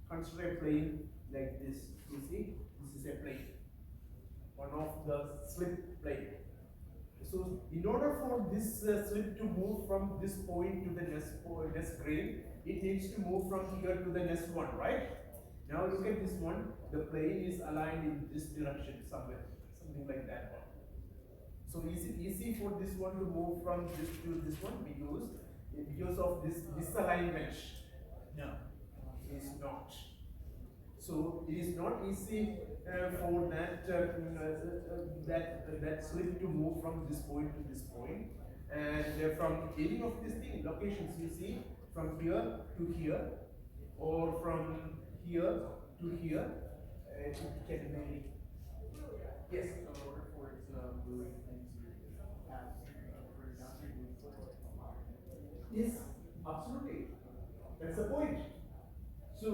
a plane like this. You see, this is a plane, one of the slip plane. So, in order for this slip to move from this point to the nest grain, it needs to move from here to the nest one, right? Now look at this one. The plane is aligned in this direction somewhere, something like that one. So is it easy for this one to move from this to this one because of this misalignment? No. It is not. So it is not easy for that slip to move from this point to this point. And from any of these things, locations you see, from here to here, or from here to here, it can vary. Yes. So in order for it to move into pass for downstream move forward. Yes, absolutely. That's the point. So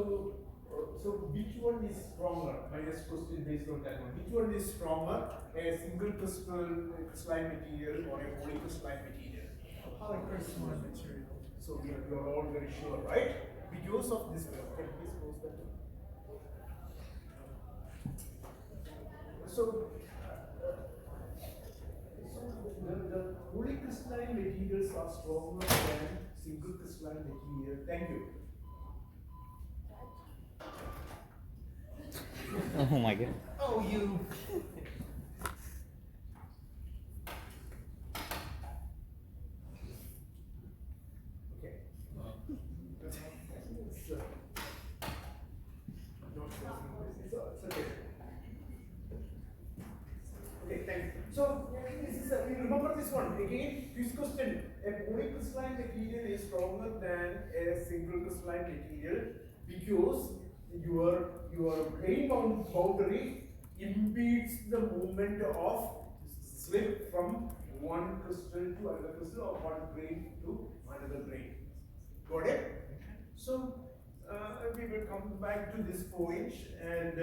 which one is stronger? My next question based on that one. Which one is stronger? A single crystalline material or a polycrystalline material? Polycrystalline material. So you are all very sure, right? Because of this one. Can you please close that one? So the polycrystalline materials are stronger than single crystalline material. Thank you. Oh my god. Oh, you. Okay. So, it's okay. Okay, thanks. So, this is remember this one again. This question: a polycrystalline material is stronger than a single crystalline material because your grain boundary impedes the movement of slip from one crystal to another crystal or one grain to another grain. Got it? So we will come back to this point and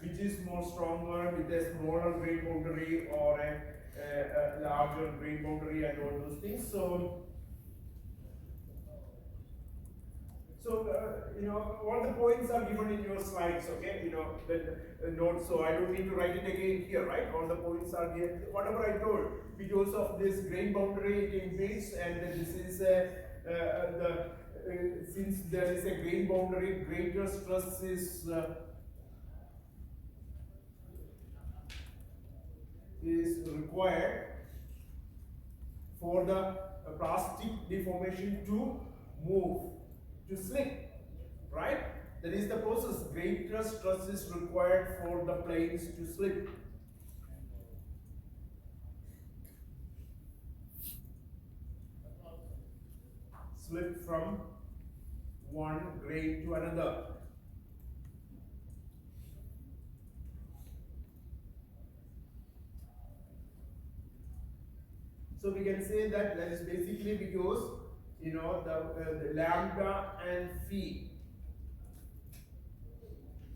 which is more stronger with a smaller grain boundary or a larger grain boundary and all those things. So all the points are given in your slides, okay? The notes, so I don't need to write it again here, right? All the points are here. Whatever I told, because of this grain boundary it impedes, and this is since there is a grain boundary, greater stress is required for the plastic deformation to move, to slip, right? That is the process. Greater stress is required for the planes to slip. Slip from one grain to another. So we can say that is basically because the lambda and phi.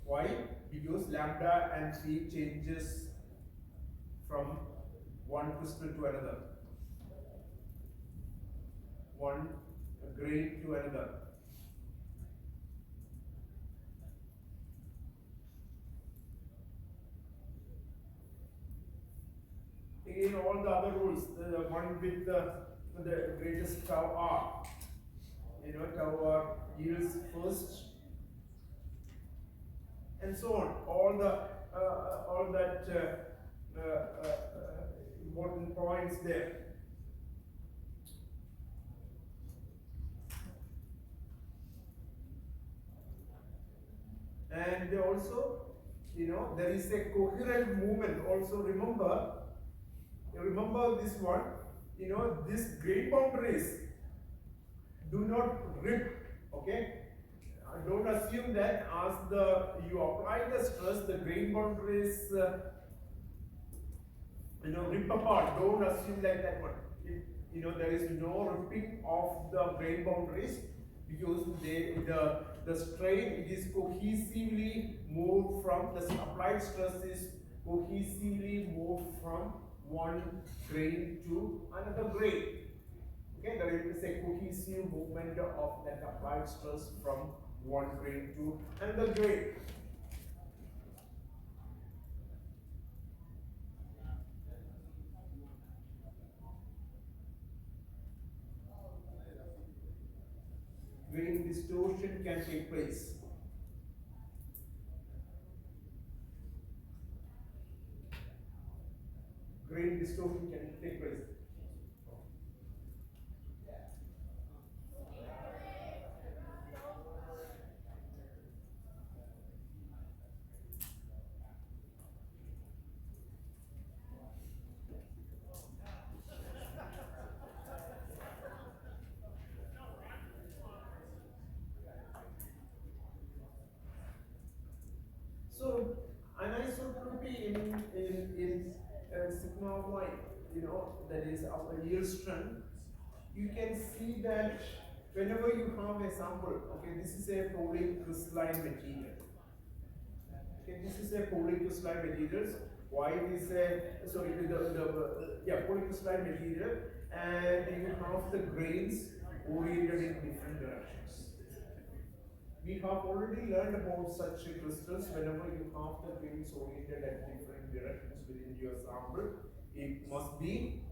Why? Because lambda and phi changes from one crystal to another, one grain to another. Again, all the other rules, the one with the greatest tau r, tau r yields first, and so on. All that important points there. And also, there is a coherent movement. Also remember this one, these grain boundaries do not rip, okay? Don't assume that as you apply the stress, the grain boundaries, rip apart. Don't assume like that one. There is no ripping of the grain boundaries because the strain, it is cohesively moved from, the applied stress is cohesively moved from one grain to another grain. Okay, there is a cohesive movement of that applied stress from one grain to another grain. Grain distortion can take place. Grain distortion can take place. So anisotropy in sigma y, that is our yield strength, you can see that whenever you have a sample, okay, this is a polycrystalline material. Okay, this is a polycrystalline material. Y is polycrystalline material, and you have the grains oriented in different directions. We have already learned about such crystals. Whenever you have the grains oriented at different directions within your sample, it must be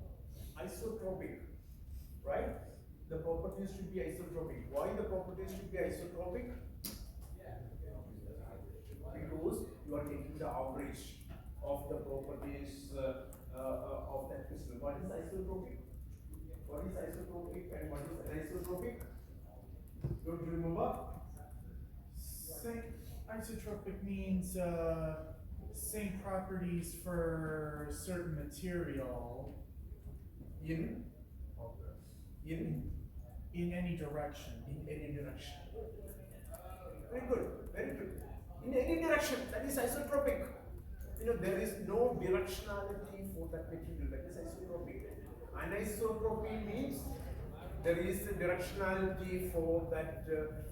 isotropic, right? The properties should be isotropic. Why the properties should be isotropic? Because you are taking the average of the properties of that crystal. What is isotropic? What is isotropic and what is anisotropic? Don't you remember? Isotropic means same properties for certain material In any direction. in any direction. Very good, very good. In any direction, that is isotropic. There is no directionality for that material, that is isotropic. Anisotropy means there is a directionality for that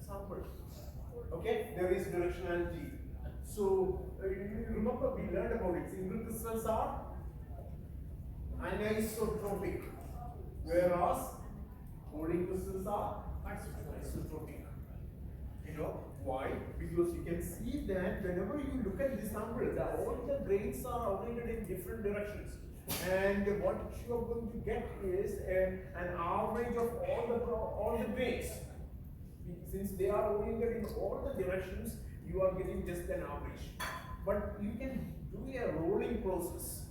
sample. Okay, there is directionality. So, remember we learned about it. Single crystals are anisotropic, whereas polycrystals are isotropic. Why? Because you can see that whenever you look at the sample, all the grains are oriented in different directions. And what you are going to get is an average of all the grains. Since they are oriented in all the directions, you are getting just an average. But you can do a rolling process.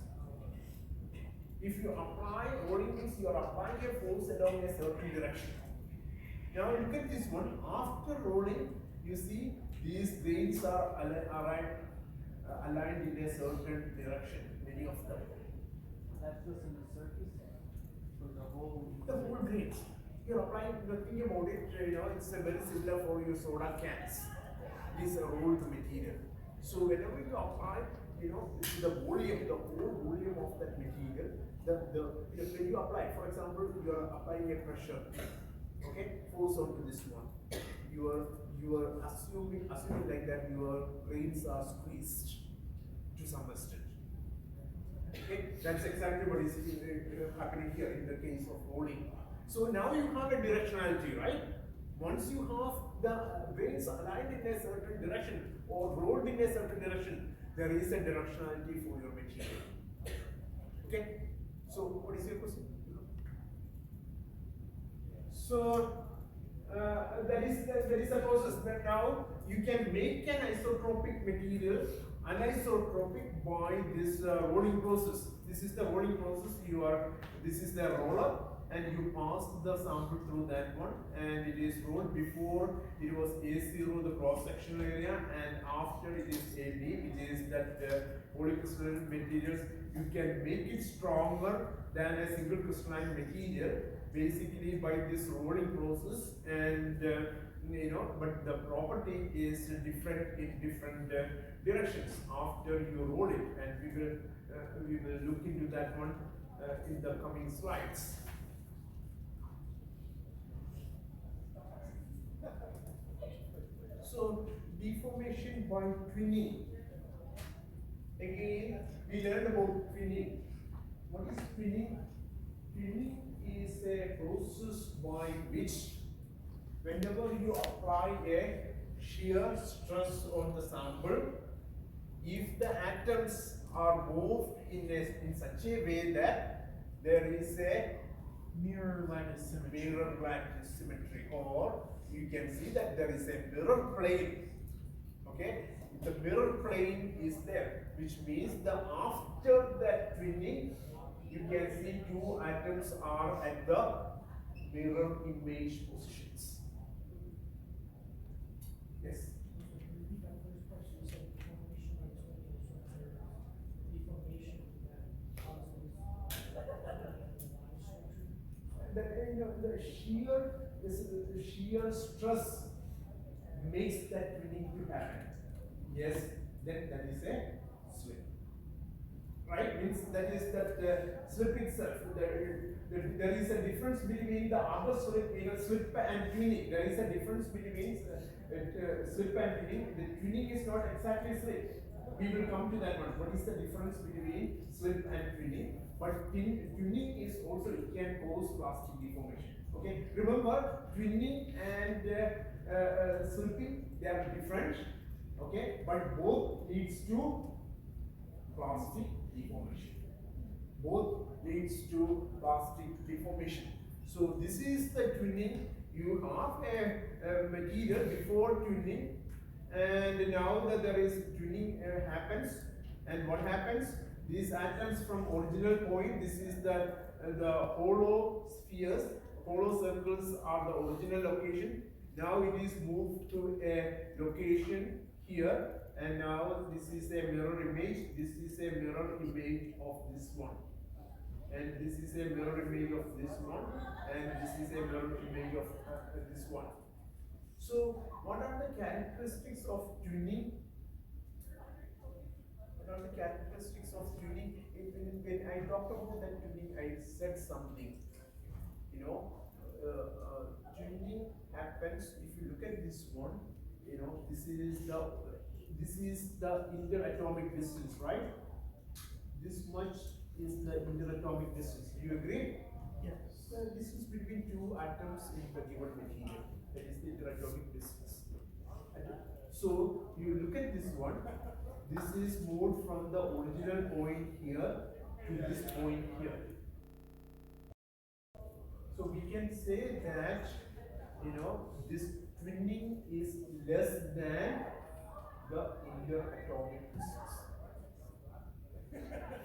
If you apply rolling means you are applying a force along a certain direction. Now look at this one. After rolling, you see these grains are aligned in a certain direction. Many of them. That's just in the surface, for the whole. The whole grains. You're applying nothing about it. It's very similar for your soda cans. It is a rolled material. So whenever you apply, the volume, the whole volume of that material, when you apply, for example, you are applying a pressure, okay, force onto this one. You are assuming like that your grains are squeezed to some extent. Okay, that's exactly what is happening here in the case of rolling. So now you have a directionality, right? Once you have the grains aligned in a certain direction or rolled in a certain direction, there is a directionality for your material. Okay? So what is your question? So that is a process that now you can make an isotropic material anisotropic by this rolling process. This is the rolling process. This is the roller. and you pass the sample through that one, and it is rolled. Before it was A0, the cross-sectional area, and after it is AB, which is that polycrystalline materials. You can make it stronger than a single crystalline material, basically by this rolling process, and but the property is different in different directions after you roll it, and we will look into that one in the coming slides. So deformation by twinning. Again, we learned about twinning. What is twinning? Twinning is a process by which, whenever you apply a shear stress on the sample, if the atoms are moved in such a way that there is a Mirror lattice symmetry. mirror lattice symmetry, or you can see that there is a mirror plane. Okay, the mirror plane is there, which means that after that twinning, you can see two atoms are at the mirror image positions. Yes. Repeat that first question, you said deformation by twinning is when there's deformation that causes line structure. The shear stress makes that twinning to happen. Yes, then that is a slip. Right? Means that is that slip itself. There is a difference between the other slip, slip and twinning. There is a difference between slip and twinning. The twinning is not exactly slip. We will come to that one. What is the difference between slip and twinning? But twinning is also, it can cause plastic deformation. Okay, remember, twinning and slipping, they are different. Okay, but both leads to plastic deformation. Both leads to plastic deformation. So this is the twinning. You have a material before twinning, and now that there is twinning happens, and what happens? These atoms from original point, this is the hollow spheres, hollow circles are the original location. Now it is moved to a location here, and now this is a mirror image, this is a mirror image of this one, and this is a mirror image of this one, and this is a mirror image of this one. So what are the characteristics of twinning? What are the characteristics of twinning? When I talked about that twinning, I said something. Twinning happens if you look at this one. This is the interatomic distance, right? This much is the interatomic distance. Do you agree? Yes. This is between two atoms in the given material. That is the interatomic distance. So you look at this one. This is moved from the original point here to this point here. So we can say that this twinning is less than the interatomic distance.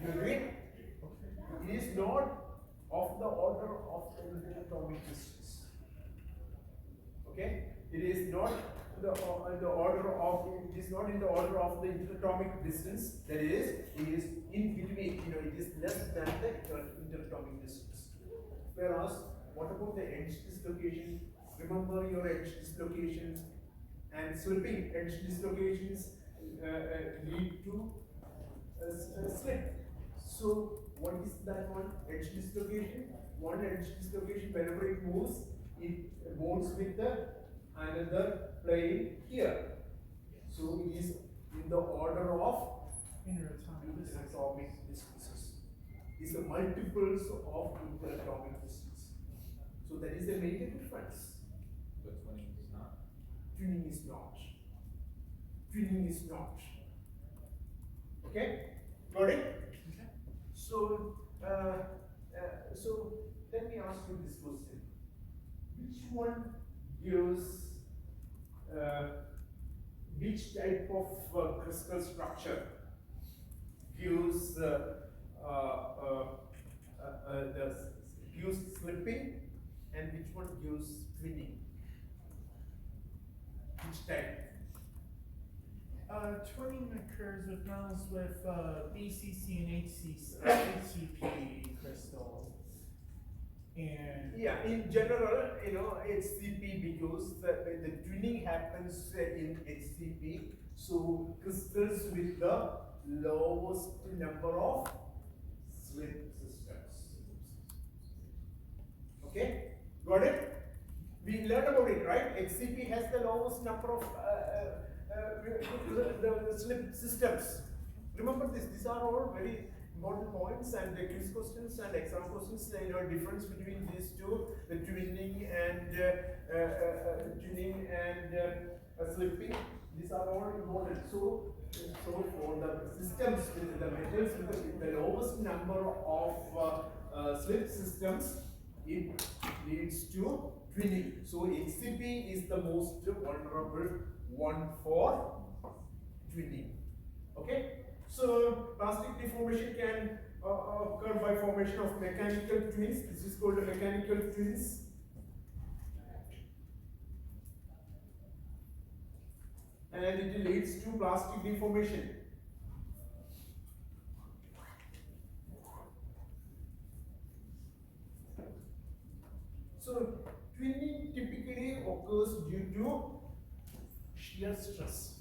You agree? It is not of the order of the interatomic distance. Okay? It is not the order of, it is not in the order of the interatomic distance. That is, it is in between. It is less than the interatomic distance. Whereas, what about the edge dislocation? Remember your edge dislocations and slipping edge dislocations lead to a slip. So what is that one? Edge dislocation. One edge dislocation, whenever it moves with another plane here. So it is in the order of interatomic distances. It's the multiples of interatomic distance. So that is a major difference. But twinning is not. Twinning is not. Twinning is not. Okay? Got it? So, so let me ask you this question. Which one gives, which type of crystal structure gives the gives slipping and which one gives twinning? Which type? Twinning occurs with metals with BCC and HCP crystals. And Yeah, in general, HCP because the twinning happens in HCP. So crystals with the lowest number of slip systems. Okay, got it? We learned about it, right? HCP has the lowest number of the slip systems. Remember this, these are all very important points and the quiz questions and exam questions, difference between these two, the twinning and slipping, these are all important. So for the systems with the metals with the lowest number of slip systems, it leads to twinning. So HCP is the most vulnerable one for twinning. Okay? So plastic deformation can occur by formation of mechanical twins. This is called mechanical twins. And it leads to plastic deformation. So twinning typically occurs due to shear stress.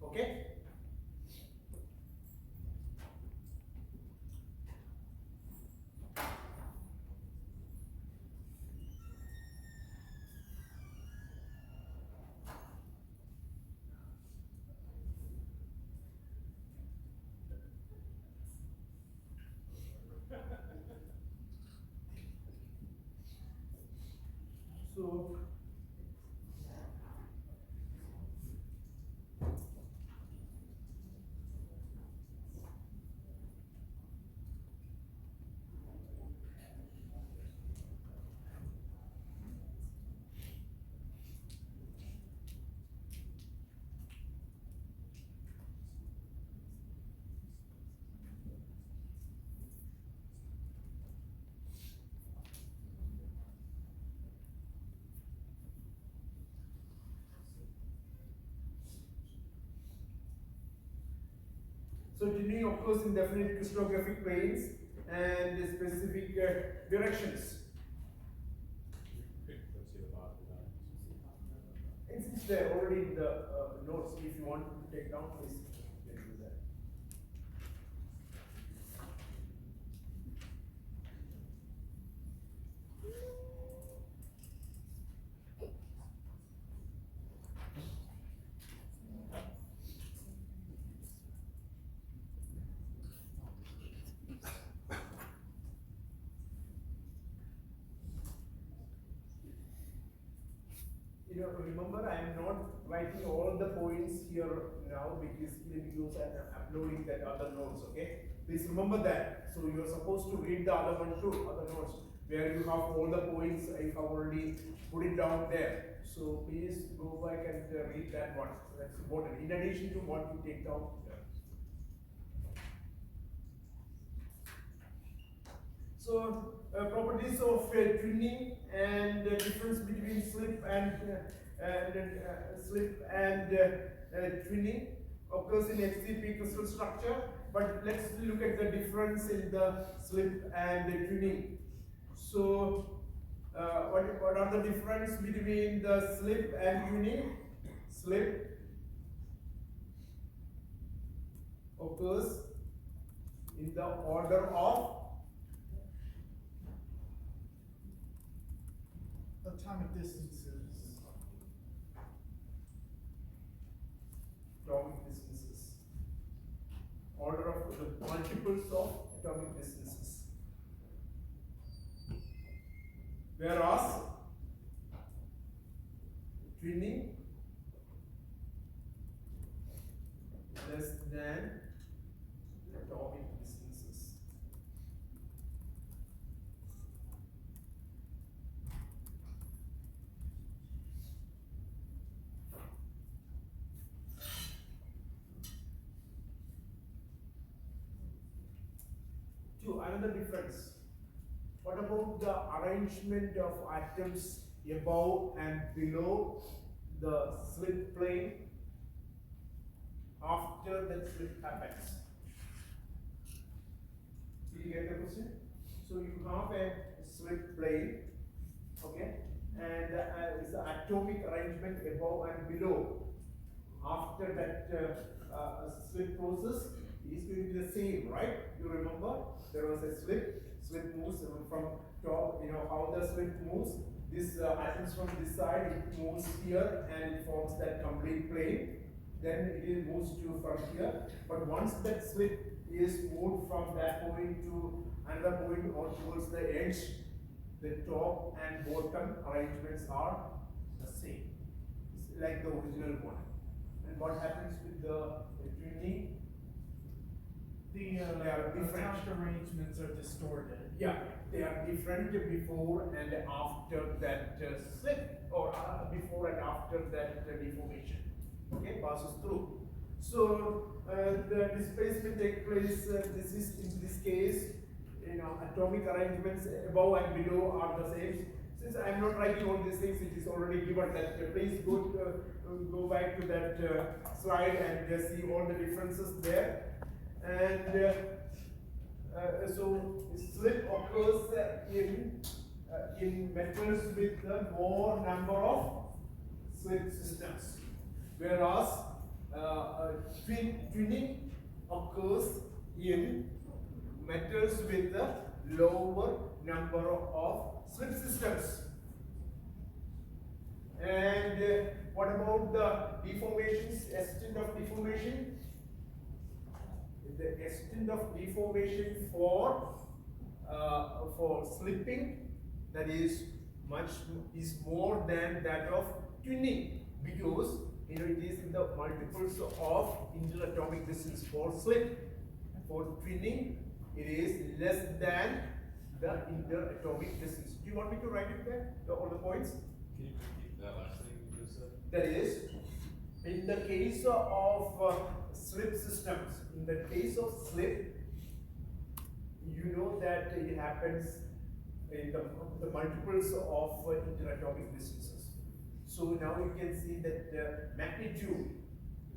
Okay? So twinning occurs in definite crystallographic planes and specific directions. Let's see the bottom of that. It's there already in the notes. If you want to take down, please you can do that. Remember, I am not writing all the points here now because I am uploading that other notes. Okay, please remember that. So you are supposed to read the other one too, other notes where you have all the points. I have already put it down there. So please go back and read that one. That's important. In addition to what you take down. So properties of twinning and the difference between slip and twinning occurs in HCP crystal structure. But let's look at the difference in the slip and the twinning. So what are the difference between the slip and twinning? Slip occurs in the order of atomic distances. Atomic distances. Order of the multiples of atomic distances. Whereas twinning less than atomic distances. Another difference. What about the arrangement of atoms above and below the slip plane after that slip happens? Did you get the question? So you have a slip plane, okay, and it's the atomic arrangement above and below. After that slip process is going to be the same, right? You remember there was a slip moves from top, you know how the slip moves. This atoms from this side, it moves here and it forms that complete plane. Then it moves to from here. But once that slip is moved from that point to another point or towards the edge, the top and bottom arrangements are the same. It's like the original one. And what happens with the twinning? The different. top arrangements are distorted. Yeah, they are different before and after that slip, or before and after that deformation. Okay, passes through. So the displacement takes place. This is in this case, you know, atomic arrangements above and below are the same. Since I am not writing all these things, it is already given that. Please go back to that slide and see all the differences there. And so slip occurs in metals with more number of slip systems, whereas twinning occurs in metals with the lower number of slip systems. And what about the deformations, extent of deformation? The extent of deformation for slipping, that is more than that of twinning, because you know it is in the multiples of interatomic distance for slip. For twinning, it is less than the interatomic distance. Do you want me to write it there? All the points? Can you repeat that last thing you just said? That is, in the case of slip systems, in the case of slip, you know that it happens in the multiples of interatomic distances. So now you can see that the magnitude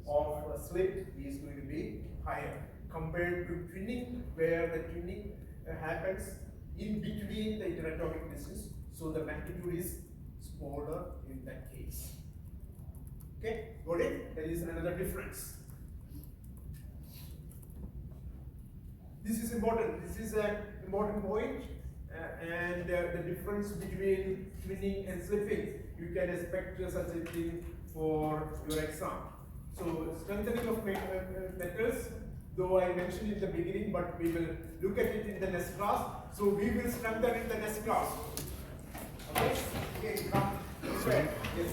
of a slip is going to be higher compared to twinning, where the twinning happens in between the interatomic distance. So the magnitude is smaller in that case. Okay, got it? There is another difference. This is important. This is an important point, and the difference between twinning and slipping. You can expect such a thing for your exam. So strengthening of metals, though I mentioned in the beginning, but we will look at it in the next class. So we will strengthen in the next class. Okay? Okay, come. Yes.